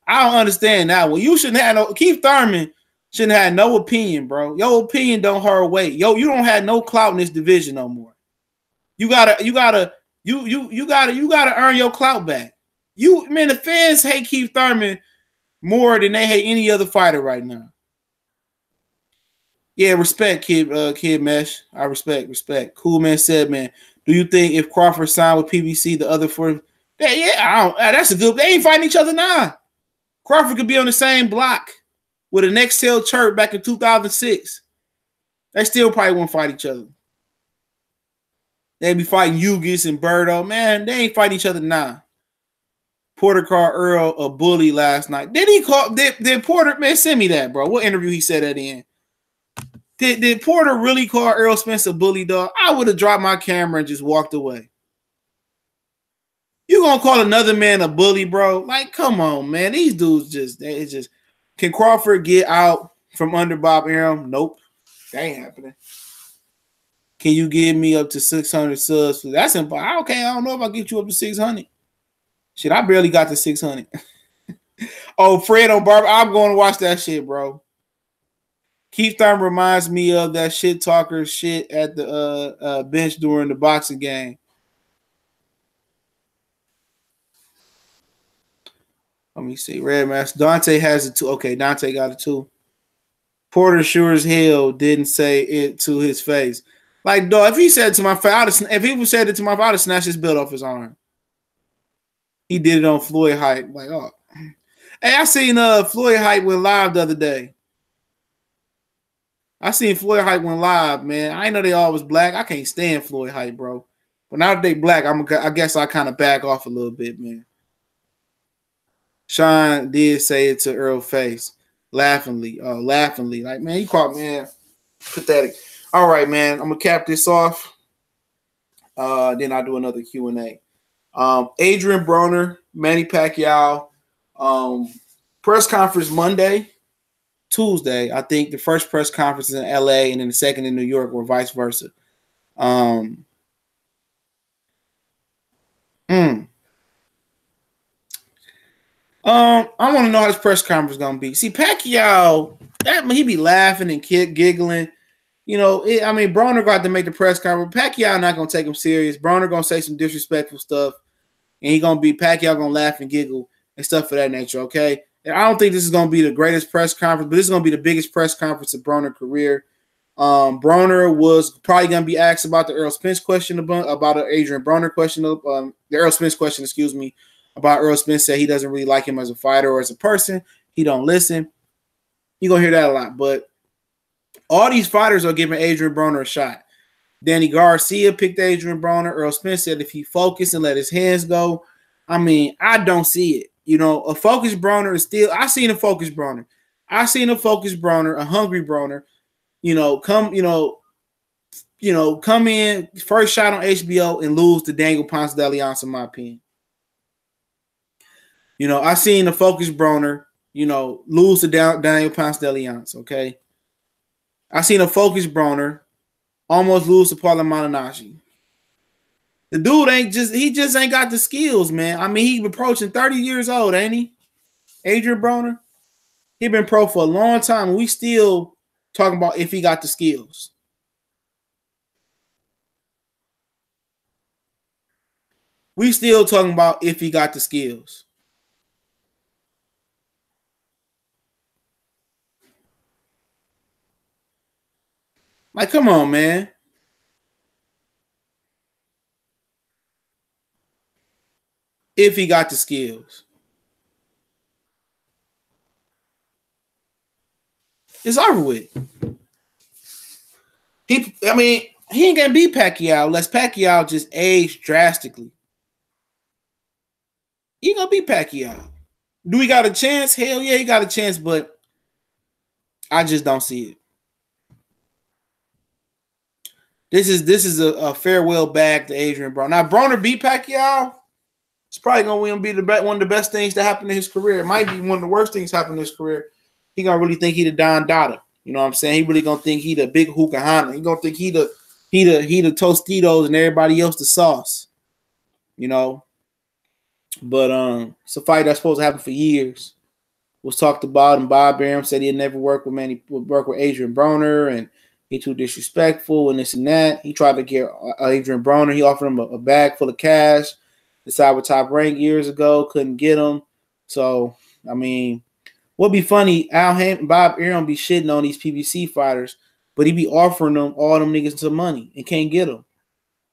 I don't understand that one. You shouldn't have no Keith Thurman shouldn't have no opinion, bro. Your opinion don't hold weight. Yo, you don't have no clout in this division no more. You gotta earn your clout back. The fans hate Keith Thurman more than they hate any other fighter right now. Yeah, respect, Kid Mesh. I respect. Cool Man said, man, do you think if Crawford signed with PBC, the other four? That's a good. They ain't fighting each other now. Crawford could be on the same block with a Nextel Chirp back in 2006. They still probably won't fight each other. They be fighting Ugis and Birdo. Man, they ain't fighting each other now. Porter called Earl a bully last night. Did Porter, man, send me that, bro. What interview he said that in? Did Porter really call Errol Spence a bully, dog? I would have dropped my camera and just walked away. You gonna call another man a bully, bro? Like, come on, man. These dudes can Crawford get out from under Bob Arum? Nope. That ain't happening. Can you give me up to 600 subs? That's impossible. Okay, I don't know if I get you up to 600. Shit, I barely got to 600. Oh, Fred on Barber. I'm going to watch that shit, bro. Keith Thurman reminds me of that shit talker shit at the bench during the boxing game. Let me see. Red Mask. Dante has it too. Okay, Dante got it too. Porter sure as hell didn't say it to his face. Like, dog, if he said it to my face, if he said it to my face, I'd have snatched his belt off his arm. He did it on Floyd Hype. Like, oh. Hey, I seen Floyd Hype went live the other day. I seen Floyd Hype went live, man. I know they all was black. I can't stand Floyd Hype, bro. But now that they black, I guess I kind of back off a little bit, man. Sean did say it to Earl face. Laughingly. Like, man, you caught, man. Pathetic. All right, man. I'm going to cap this off. Then I'll do another Q&A. Adrien Broner, Manny Pacquiao. Press conference Monday. Tuesday, I think the first press conference is in LA and then the second in New York, or vice versa. I want to know how this press conference is gonna be. See, Pacquiao, he be laughing and giggling. You know, Broner got to make the press conference. Pacquiao not gonna take him serious. Broner gonna say some disrespectful stuff, and Pacquiao gonna laugh and giggle and stuff of that nature. Okay. And I don't think this is going to be the greatest press conference, but this is going to be the biggest press conference of Broner's career. Broner was probably going to be asked about the Errol Spence question, about an Adrien Broner question, the Errol Spence question, about Errol Spence said he doesn't really like him as a fighter or as a person. He don't listen. You're going to hear that a lot. But all these fighters are giving Adrien Broner a shot. Danny Garcia picked Adrien Broner. Errol Spence said if he focused and let his hands go, I don't see it. You know, a focused Broner is still – I seen a focused Broner. I seen a focused Broner, a hungry Broner, come in first shot on HBO and lose to Daniel Ponce de Leon, in my opinion. I seen a focused Broner, lose to Daniel Ponce de Leon. Okay. I seen a focused Broner almost lose to Paulo Malignaggi. The dude just ain't got the skills, man. I mean, he's approaching 30 years old, ain't he? Adrien Broner. He been pro for a long time, and we still talking about if he got the skills. We still talking about if he got the skills. Like, come on, man. If he got the skills. It's over with. He ain't gonna beat Pacquiao unless Pacquiao just aged drastically. He gonna beat Pacquiao. Do we got a chance? Hell yeah, he got a chance, but I just don't see it. This is a farewell bag to Adrien Broner. Now, Broner beat Pacquiao. It's probably gonna be one of the best things to happen in his career. It might be one of the worst things to happen in his career. He gonna really think he the Don Dada. You know what I'm saying? He really gonna think he the big hookahana. He gonna think he the Tostitos and everybody else the sauce. But it's a fight that's supposed to happen for years. Was talked about, and Bob Arum said he'd never work with Adrien Broner, and he too disrespectful and this and that. He tried to get Adrien Broner. He offered him a bag full of cash. Decided with Top Rank years ago, couldn't get him. So, I mean, what'd be funny, Bob Arum be shitting on these PBC fighters, but he be offering them all them niggas some money and can't get them.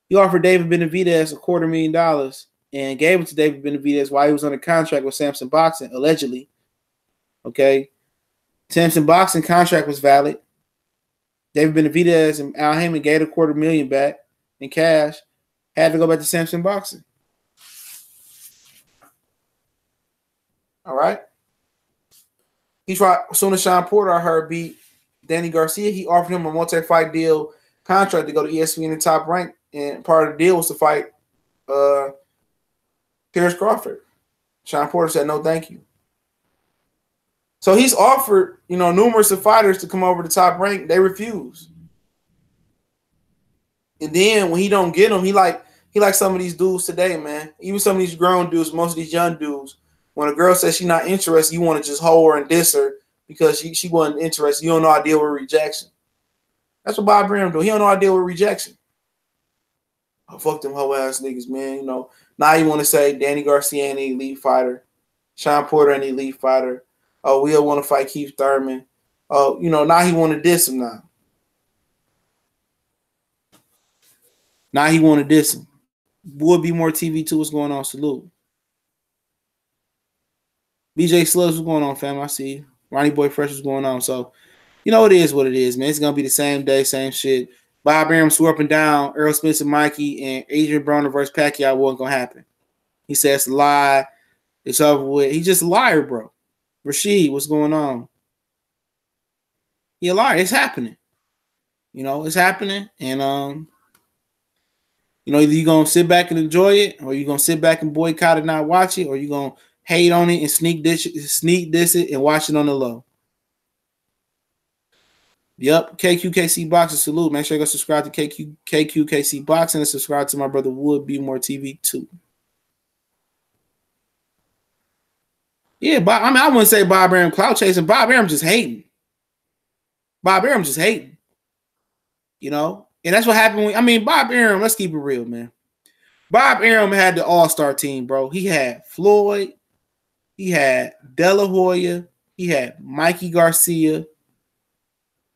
He offered David Benavidez $250,000 and gave it to David Benavidez while he was under contract with Samson Boxing, allegedly. Okay. Samson Boxing contract was valid. David Benavidez and Al Haymon gave $250,000 back in cash. Had to go back to Samson Boxing. All right. He tried, as soon as Sean Porter, I heard, beat Danny Garcia, he offered him a multi-fight deal contract to go to ESPN and Top Rank, and part of the deal was to fight Terence Crawford. Sean Porter said, no, thank you. So he's offered, numerous of fighters to come over to Top Rank. They refuse. And then when he don't get them, he like some of these dudes today, man. Even some of these grown dudes, most of these young dudes. When a girl says she's not interested, you want to just hold her and diss her because she wasn't interested. You don't know how to deal with rejection. That's what Bob Arum do. He don't know how to deal with rejection. Oh, fuck them hoe ass niggas, man. Now you want to say Danny Garcia ain't an elite fighter, Sean Porter ain't an elite fighter. Oh, we'll want to fight Keith Thurman. Oh, now he want to diss him now. Now he want to diss him. Would be more TV too. What's going on? Salute. BJ Slugs, what's going on, fam? I see you. Ronnie Boy Fresh, what's going on? So, it is what it is, man. It's going to be the same day, same shit. Bob Arum swore up and down Errol, Spence, and Mikey, and Adrien Broner versus Pacquiao wasn't going to happen. He said it's a lie. It's over with. He's just a liar, bro. Rashid, what's going on? He a liar. It's happening. It's happening. And, either you're going to sit back and enjoy it, or you're going to sit back and boycott it, not watch it, or you're going to hate on it and sneak diss it and watch it on the low. Yep. KQKC Boxing, salute. Make sure you go subscribe to KQKC Boxing and subscribe to my brother Wood Be More TV too. Yeah, I wouldn't say Bob Arum clout chasing. Bob Arum just hating. Bob Arum just hating. And that's what happened when, Bob Arum, let's keep it real, man. Bob Arum had the all-star team, bro. He had Floyd. He had De La Hoya. He had Mikey Garcia.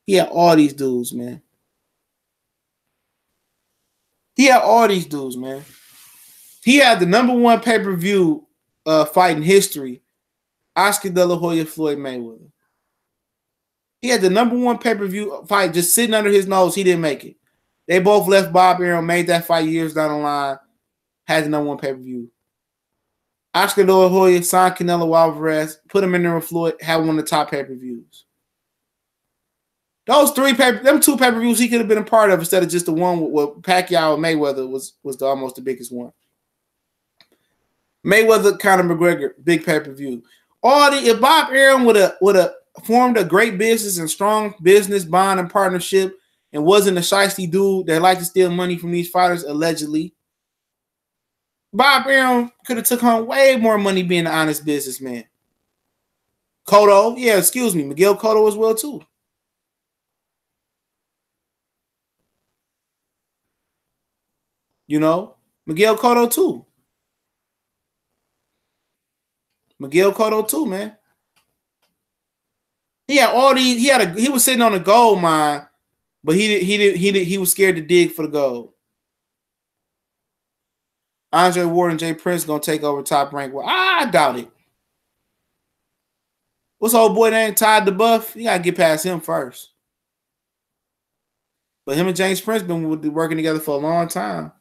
He had all these dudes, man. He had all these dudes, man. He had the #1 pay-per-view fight in history, Oscar De La Hoya, Floyd Mayweather. He had the #1 pay-per-view fight just sitting under his nose. He didn't make it. They both left Bob Arum, made that fight years down the line, had the #1 pay-per-view. Oscar De La Hoya signed Canelo Alvarez, put him in there with Floyd, had one of the top pay-per-views. Those them two pay-per-views he could have been a part of instead of just the one with Pacquiao and Mayweather was almost the biggest one. Mayweather, Conor McGregor, big pay-per-view. If Bob Arum would have formed a great business and strong business bond and partnership and wasn't a shiesty dude that liked to steal money from these fighters, allegedly, Bob Arum could have took home way more money being an honest businessman. Cotto, yeah, excuse me, Miguel Cotto as well, too. You know, Miguel Cotto, too. Miguel Cotto, too, man. He had all these. He was sitting on a gold mine, but he was scared to dig for the gold. Andre Ward and Jay Prince gonna take over Top Rank. Well, I doubt it. What's old boy name? Todd DeBuff. You gotta get past him first. But him and James Prince been working together for a long time.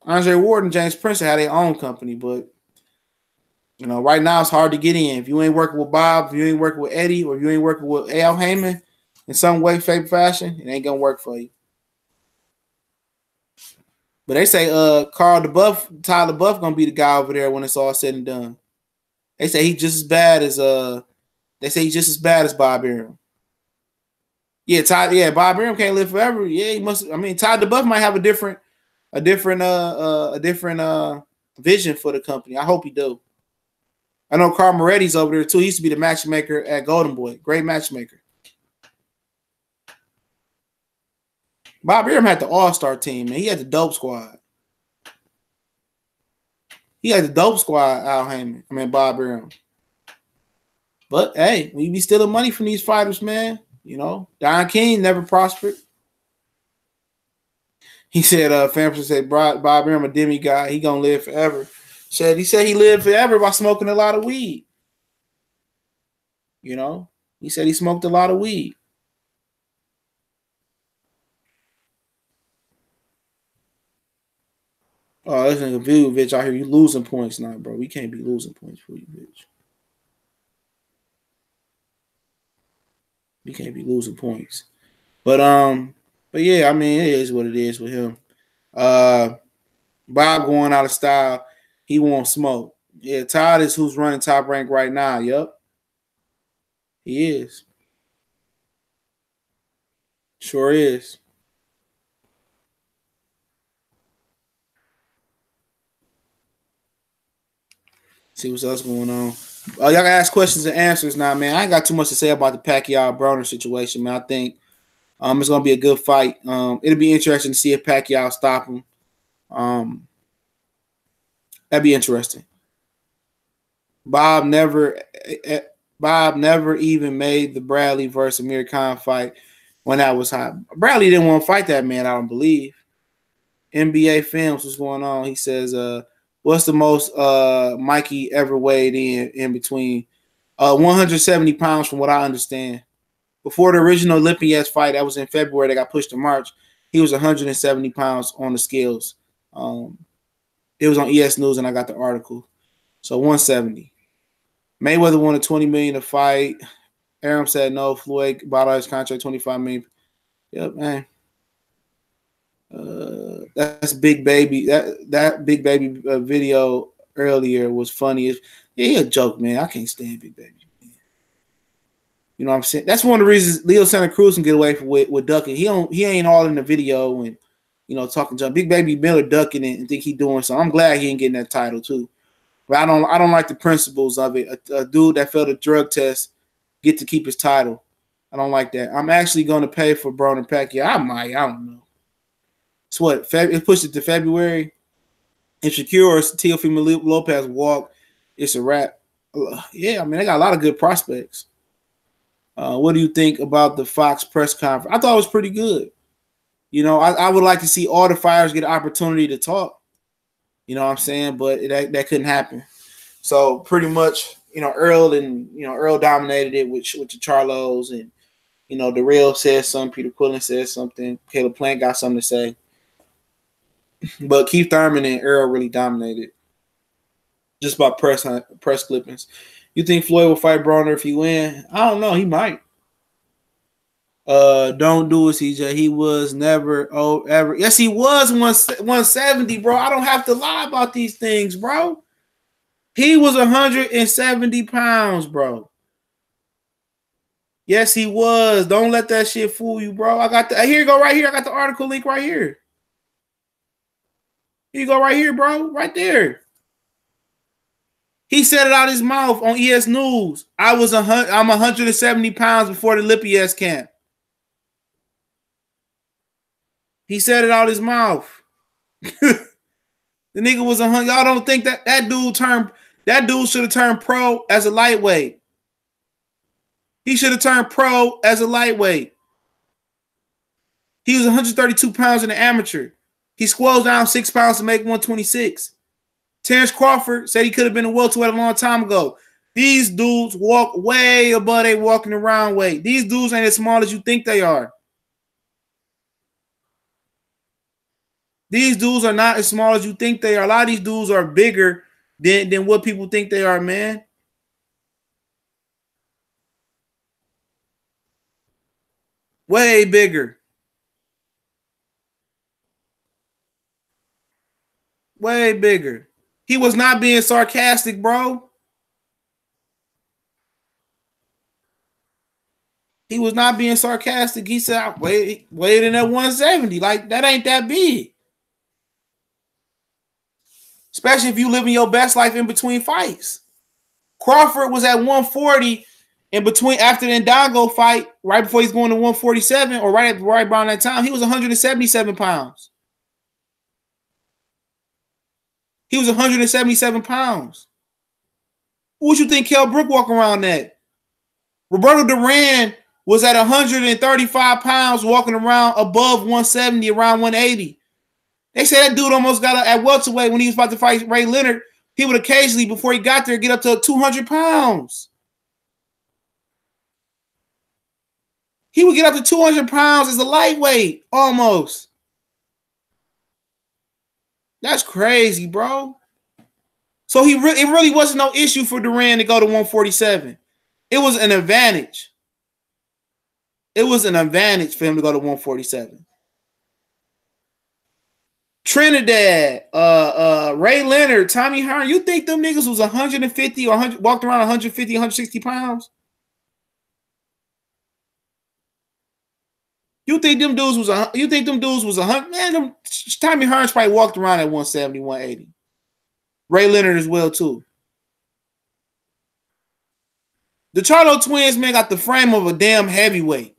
Andre Ward and James Prince had their own company, but you know, right now it's hard to get in. If you ain't working with Bob, if you ain't working with Eddie, or if you ain't working with Al Heyman in some way, shape, fashion, it ain't gonna work for you. But they say Todd DeBuff gonna be the guy over there when it's all said and done. They say he's just as bad as Bob Arum. Yeah, Bob Arum can't live forever. Yeah, he must. I mean, Todd DeBuff might have a different vision for the company. I hope he do. I know Carl Moretti's over there too. He used to be the matchmaker at Golden Boy. Great matchmaker. Bob Arum had the all-star team, man. He had the dope squad. He had the dope squad, Al Heyman. I mean, Bob Arum. But, hey, we be stealing money from these fighters, man. You know, Don King never prospered. He said, Famperson said, Bob Arum a demigod. He going to live forever. He said he lived forever by smoking a lot of weed. You know, he said he smoked a lot of weed. Oh, this nigga Vujovic out here, you losing points now, bro. We can't be losing points for you, bitch. We can't be losing points. But yeah, I mean, it is what it is with him. Bob going out of style. He won't smoke. Yeah, Todd is who's running Top Rank right now. Yep. He is. Sure is. See what's else going on. Y'all can ask questions and answers now, man. I ain't got too much to say about the Pacquiao Broner situation, man. I think it's gonna be a good fight. It'll be interesting to see if Pacquiao stop him. That'd be interesting. Bob never even made the Bradley versus Amir Khan fight when that was hot. Bradley didn't want to fight that man, I don't believe. NBA Films, what's going on? He says, what's the most Mikey ever weighed in between? 170 pounds from what I understand. Before the original Olympiads fight, that was in February, that got pushed to March, he was 170 pounds on the scales. It was on ES News, and I got the article. So 170. Mayweather wanted $20 million to fight. Arum said no. Floyd bought out his contract, $25 million. Yep, man. That's Big Baby. That Big Baby video earlier was funny. Yeah, he a joke, man. I can't stand Big Baby. You know what I'm saying? That's one of the reasons Leo Santa Cruz can get away with ducking. He ain't all in the video and talking junk. Big Baby Miller ducking it and think he doing something. I'm glad he ain't getting that title too. But I don't like the principles of it. A dude that failed a drug test get to keep his title. I don't like that. I'm actually going to pay for Broner Pacquiao. I don't know. It's what? It pushed it to February. If Shakur or Teofimo Lopez walk, it's a wrap. Yeah, I mean, they got a lot of good prospects. What do you think about the Fox press conference? I thought it was pretty good. I would like to see all the fighters get an opportunity to talk. You know what I'm saying? But that couldn't happen. So pretty much, Errol dominated it with the Charlos, and Darrell said something, Peter Quillen said something, Caleb Plant got something to say. But Keith Thurman and Errol really dominated. Just by press clippings. You think Floyd will fight Broner if he win? I don't know. He might. Don't do it, CJ. He was never ever. Yes, he was 170, bro. I don't have to lie about these things, bro. He was 170 pounds, bro. Yes, he was. Don't let that shit fool you, bro. I got the here you go right here. I got the article link right here. Here you go right here, bro. Right there. He said it out his mouth on ES News. I'm 170 pounds before the Lipias camp. He said it out his mouth. The nigga was 100. Y'all don't think that dude should have turned pro as a lightweight. He should have turned pro as a lightweight. He was 132 pounds in the amateur. He squelched down 6 pounds to make 126. Terence Crawford said he could have been a welterweight a long time ago. These dudes walk way above they walking around weight. These dudes ain't as small as you think they are. These dudes are not as small as you think they are. A lot of these dudes are bigger than what people think they are, man. Way bigger. Way bigger. He was not being sarcastic, bro. He was not being sarcastic. He said, I weighed in at 170. Like, that ain't that big. Especially if you living your best life in between fights. Crawford was at 140 in between after the Ndongo fight, right before he's going to 147, or right around that time. He was 177 pounds. He was 177 pounds. Who would you think Kell Brook walking around at? Roberto Duran was at 135 pounds walking around above 170, around 180. They say that dude almost got at welterweight when he was about to fight Ray Leonard. He would occasionally, before he got there, get up to 200 pounds. He would get up to 200 pounds as a lightweight, almost. That's crazy, bro. So it really wasn't no issue for Duran to go to 147. It was an advantage. It was an advantage for him to go to 147. Trinidad, Ray Leonard, Tommy Hearn. You think them niggas was 150 or 100, walked around 150, 160 pounds? You think them dudes was 100? Man, Tommy Hearns probably walked around at 170, 180. Ray Leonard as well, too. The Charlo twins, man, got the frame of a damn heavyweight.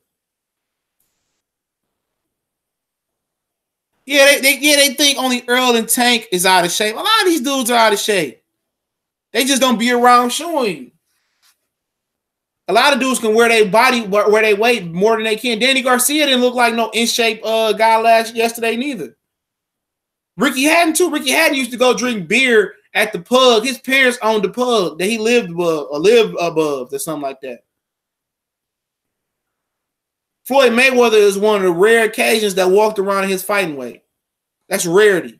Yeah, they think only Errol and Tank is out of shape. A lot of these dudes are out of shape. They just don't be around showing you. A lot of dudes can wear their body, where they weight more than they can. Danny Garcia didn't look like no in shape guy yesterday neither. Ricky Hatton too. Ricky Hatton used to go drink beer at the pub. His parents owned the pub that he lived above or something like that. Floyd Mayweather is one of the rare occasions that walked around in his fighting weight. That's rarity.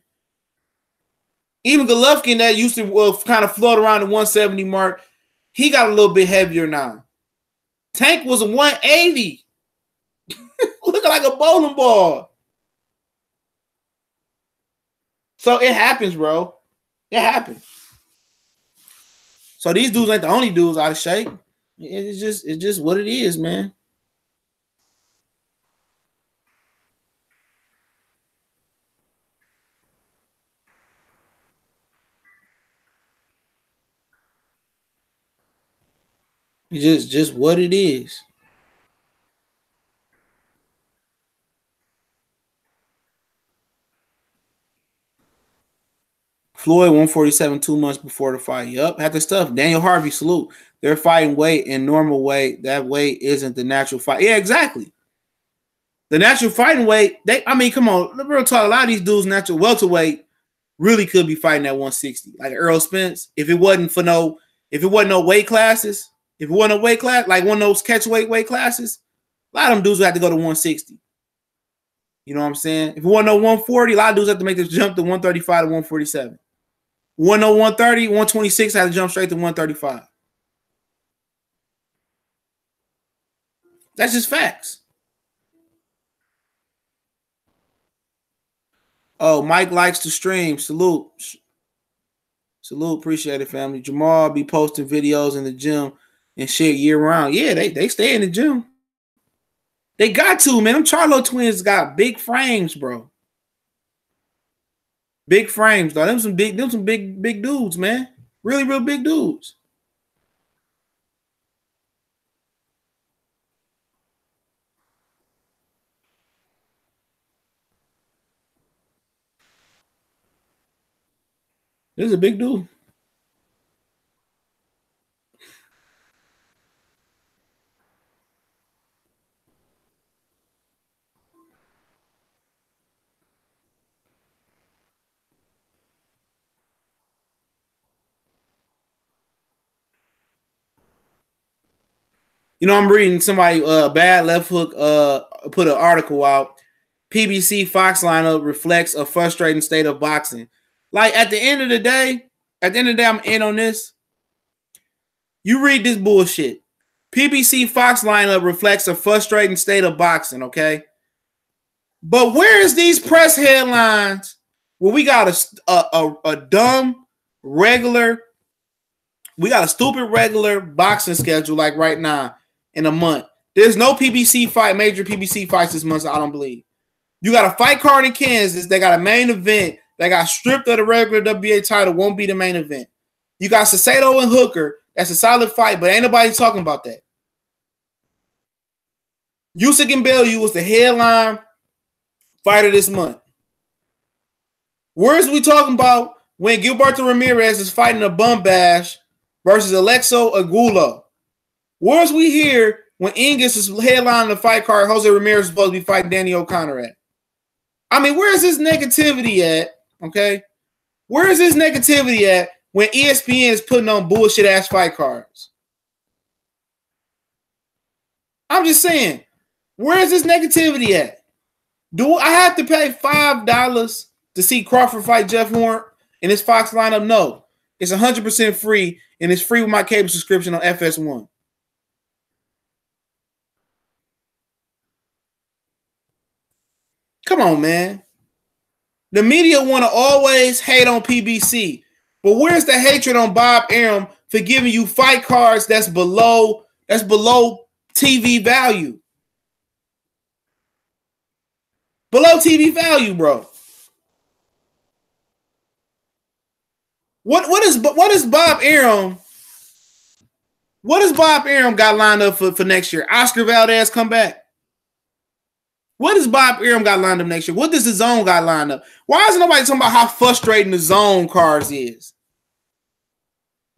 Even Golovkin, that used to kind of float around the 170 mark, he got a little bit heavier now. Tank was a 180. Looking like a bowling ball. So it happens, bro. It happens. So these dudes ain't the only dudes out of shape. It's just what it is, man. It's just what it is. Floyd 147 2 months before the fight. Yup, had the stuff. Daniel Harvey, salute. They're fighting weight in normal weight. That weight isn't the natural fight. Yeah, exactly. The natural fighting weight, come on. Real talk, a lot of these dudes natural welterweight really could be fighting at 160. Like Errol Spence, if it wasn't no weight classes, if it wasn't a weight class, like one of those catchweight weight classes, a lot of them dudes would have to go to 160. You know what I'm saying? If it wasn't no 140, a lot of dudes have to make this jump to 135 to 147. 130, 126 had to jump straight to 135. That's just facts. Oh, Mike likes to stream. Salute. Salute. Appreciate it, family. Jamal be posting videos in the gym and shit year round. Yeah, they stay in the gym. They got to, man. Them Charlo twins got big frames, bro. Big frames, though. Them some big dudes, man. Really, real big dudes. This is a big dude. You know, I'm reading somebody bad left hook put an article out. PBC Fox lineup reflects a frustrating state of boxing. Like at the end of the day, I'm in on this. You read this bullshit. PBC Fox lineup reflects a frustrating state of boxing, okay? But where is these press headlines where we got a dumb, regular, we got a stupid regular boxing schedule like right now in a month? There's no PBC fight, major PBC fights this month, so I don't believe. You got a fight card in Kansas. They got a main event. They got stripped of the regular WBA title. Won't be the main event. You got Cicero and Hooker. That's a solid fight, but ain't nobody talking about that. Usyk and Bellew was the headline fighter this month. Where's we talking about when Gilberto Ramirez is fighting a bum bash versus Alexo Agulo? Where's we here when Ingus is headlining the fight card? Jose Ramirez is supposed to be fighting Danny O'Connor at. I mean, where's this negativity at? Okay, where is this negativity at when ESPN is putting on bullshit ass fight cards? I'm just saying, where is this negativity at? Do I have to pay $5 to see Crawford fight Jeff Horn in his Fox lineup? No, it's 100% free, and it's free with my cable subscription on FS1. Come on, man. The media want to always hate on PBC, but where's the hatred on Bob Arum for giving you fight cards that's below TV value? Below TV value, bro. What is Bob Arum? What does Bob Arum got lined up for next year? Oscar Valdez come back? What does Bob Arum got lined up next year? What does the zone got lined up? Why isn't nobody talking about how frustrating the zone cards is?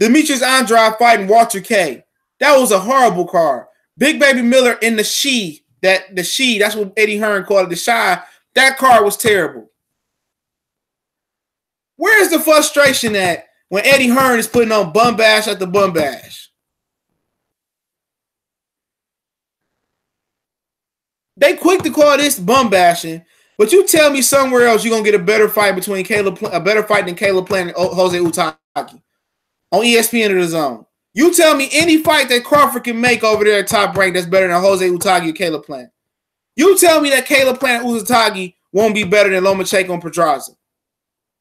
Demetrius Andrade fighting Walter K. That was a horrible card. Big Baby Miller in the She. That's what Eddie Hearn called it, the Shy. That card was terrible. Where's the frustration at when Eddie Hearn is putting on bum bash after bum bash? They quick to call this bum bashing, but you tell me somewhere else you're gonna get a better fight than Caleb Plant and Jose Utaki on ESPN or the Zone. You tell me any fight that Crawford can make over there at Top Rank that's better than Jose Utaki or Caleb Plant. You tell me that Caleb Plant and Utaki won't be better than Lomachenko and Pedraza.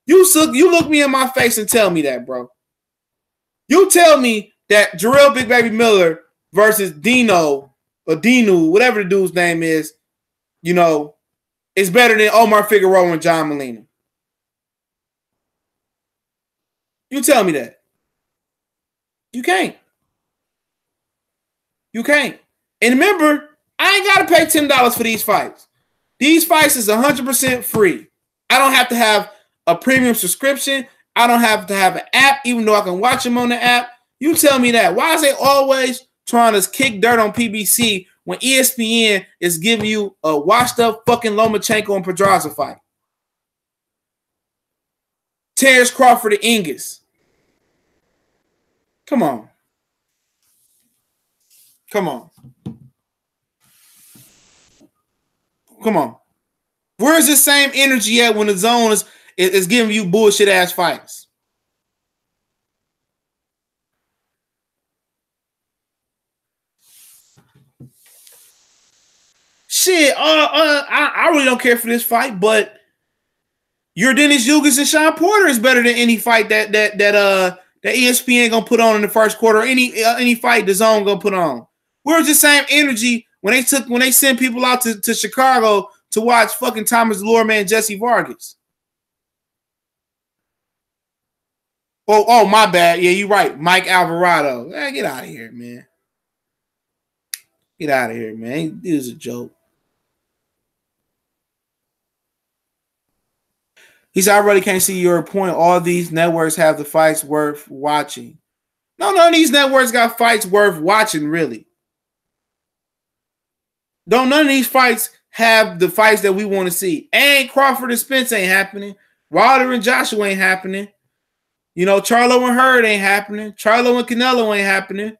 You look me in my face and tell me that, bro. You tell me that Jarrell Big Baby Miller versus Dino or Dinu, whatever the dude's name is, is better than Omar Figueroa and John Molina. You tell me that. You can't. You can't. And remember, I ain't got to pay $10 for these fights. These fights is 100% free. I don't have to have a premium subscription. I don't have to have an app, even though I can watch them on the app. You tell me that. Why is they always trying to kick dirt on PBC when ESPN is giving you a washed-up fucking Lomachenko and Pedraza fight? Terence Crawford and Ingus. Come on. Come on. Come on. Where's the same energy at when the Zone is giving you bullshit-ass fights? shit. I really don't care for this fight, but your Dennis Yugas and Sean Porter is better than any fight that ESPN gonna put on in the first quarter. Or any fight the zone gonna put on. Where's the same energy when they send people out to Chicago to watch fucking Thomas Loreman, Jesse Vargas? Oh, my bad. Yeah, you're right. Mike Alvarado. Get out of here, man. Get out of here, man. It was a joke. He said, I really can't see your point. All these networks have the fights worth watching. No, none of these networks got fights worth watching, really. None of these fights have the fights that we want to see. And Crawford and Spence ain't happening. Wilder and Joshua ain't happening. You know, Charlo and Hurd ain't happening. Charlo and Canelo ain't happening.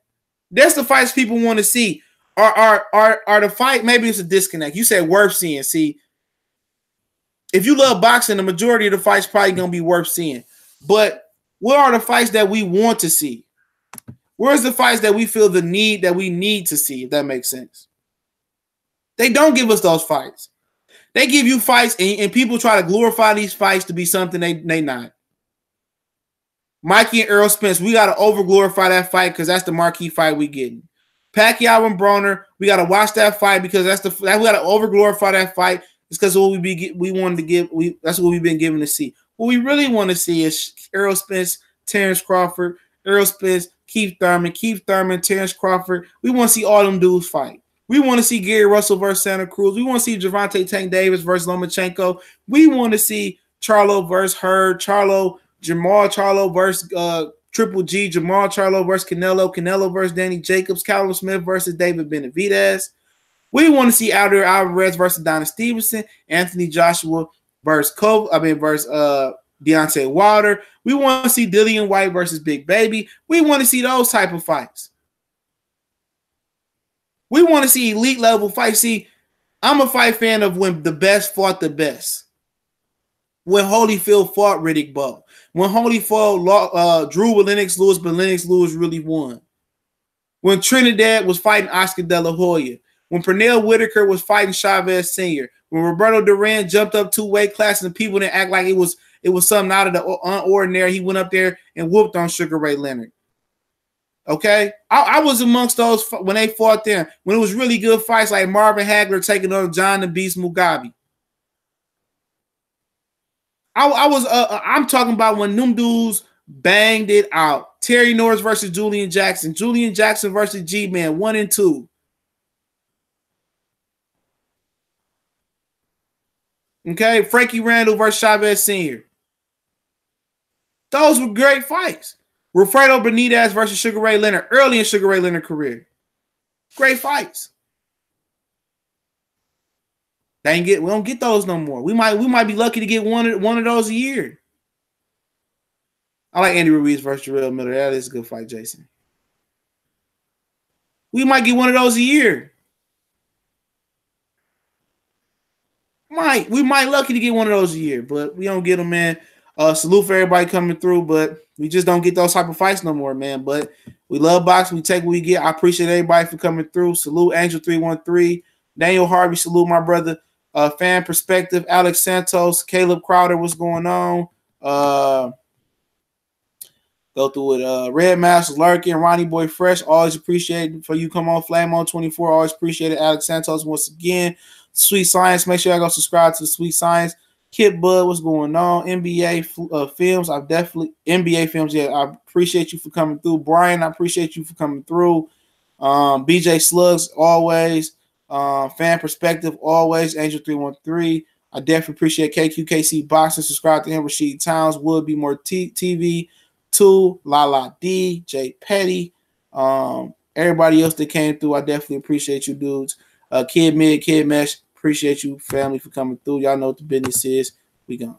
That's the fights people want to see. Are the fight, maybe it's a disconnect. You said worth seeing. See, if you love boxing, the majority of the fights probably going to be worth seeing. But what are the fights that we want to see? Where's the fights that we feel the need that we need to see, if that makes sense? They don't give us those fights. They give you fights, and people try to glorify these fights to be something they not. Mikey and Errol Spence, we got to over-glorify that fight because that's the marquee fight we getting. Pacquiao and Broner, we got to watch that fight because we got to over-glorify that fight. It's because what we wanted to give. That's what we've been given to see. What we really want to see is Errol Spence, Terence Crawford, Errol Spence, Keith Thurman, Terence Crawford. We want to see all them dudes fight. We want to see Gary Russell versus Santa Cruz. We want to see Gervonta Tank Davis versus Lomachenko. We want to see Charlo versus Hurd, Jamal Charlo versus Triple G, Jamal Charlo versus Canelo versus Danny Jacobs, Callum Smith versus David Benavidez. We want to see Adrien Alvarez versus Donna Stevenson, Anthony Joshua versus Deontay Wilder. We want to see Dillian White versus Big Baby. We want to see those type of fights. We want to see elite level fights. See, I'm a fight fan of when the best fought the best. When Holyfield fought Riddick Bowe. When Holyfield drew with Lennox Lewis, but Lennox Lewis really won. When Trinidad was fighting Oscar De La Hoya. When Pernell Whitaker was fighting Chavez Sr. When Roberto Duran jumped up 2 weight classes and people didn't act like it was something out of the unordinary. He went up there and whooped on Sugar Ray Leonard. Okay? I was amongst those when they fought there. When it was really good fights like Marvin Hagler taking on John the Beast Mugabe. I'm talking about when them dudes banged it out. Terry Norris versus Julian Jackson. Julian Jackson versus G-Man, 1 and 2. Okay, Frankie Randall versus Chavez Sr. Those were great fights. Wilfredo Benitez versus Sugar Ray Leonard, early in Sugar Ray Leonard's career. Great fights. We don't get those no more. We might be lucky to get one of those a year. I like Andy Ruiz versus Jarrell Miller. That is a good fight, Jason. We might get one of those a year. We might lucky to get one of those a year, but we don't get them, man. Salute for everybody coming through, but we just don't get those type of fights no more, man. But we love boxing. We take what we get. I appreciate everybody for coming through. Salute Angel313. Daniel Harvey, salute my brother. Fan Perspective, Alex Santos, Caleb Crowder, what's going on? Go through it. Red Masters, Larkin, Ronnie Boy Fresh, always appreciate it for you come on. Flame on 24, always appreciate it. Alex Santos once again. Sweet Science, make sure y'all go subscribe to the Sweet Science. Kid Bud, what's going on? NBA Films, NBA Films, yeah, I appreciate you for coming through. Brian, I appreciate you for coming through. BJ Slugs, always. Fan Perspective, always. Angel313. I definitely appreciate KQKC Boxing. Subscribe to him. Rashid Towns, Would Be More TV, 2, Lala D, Jay Petty. Everybody else that came through, I definitely appreciate you dudes. Kid Mesh, appreciate you, family, for coming through. Y'all know what the business is. We gone.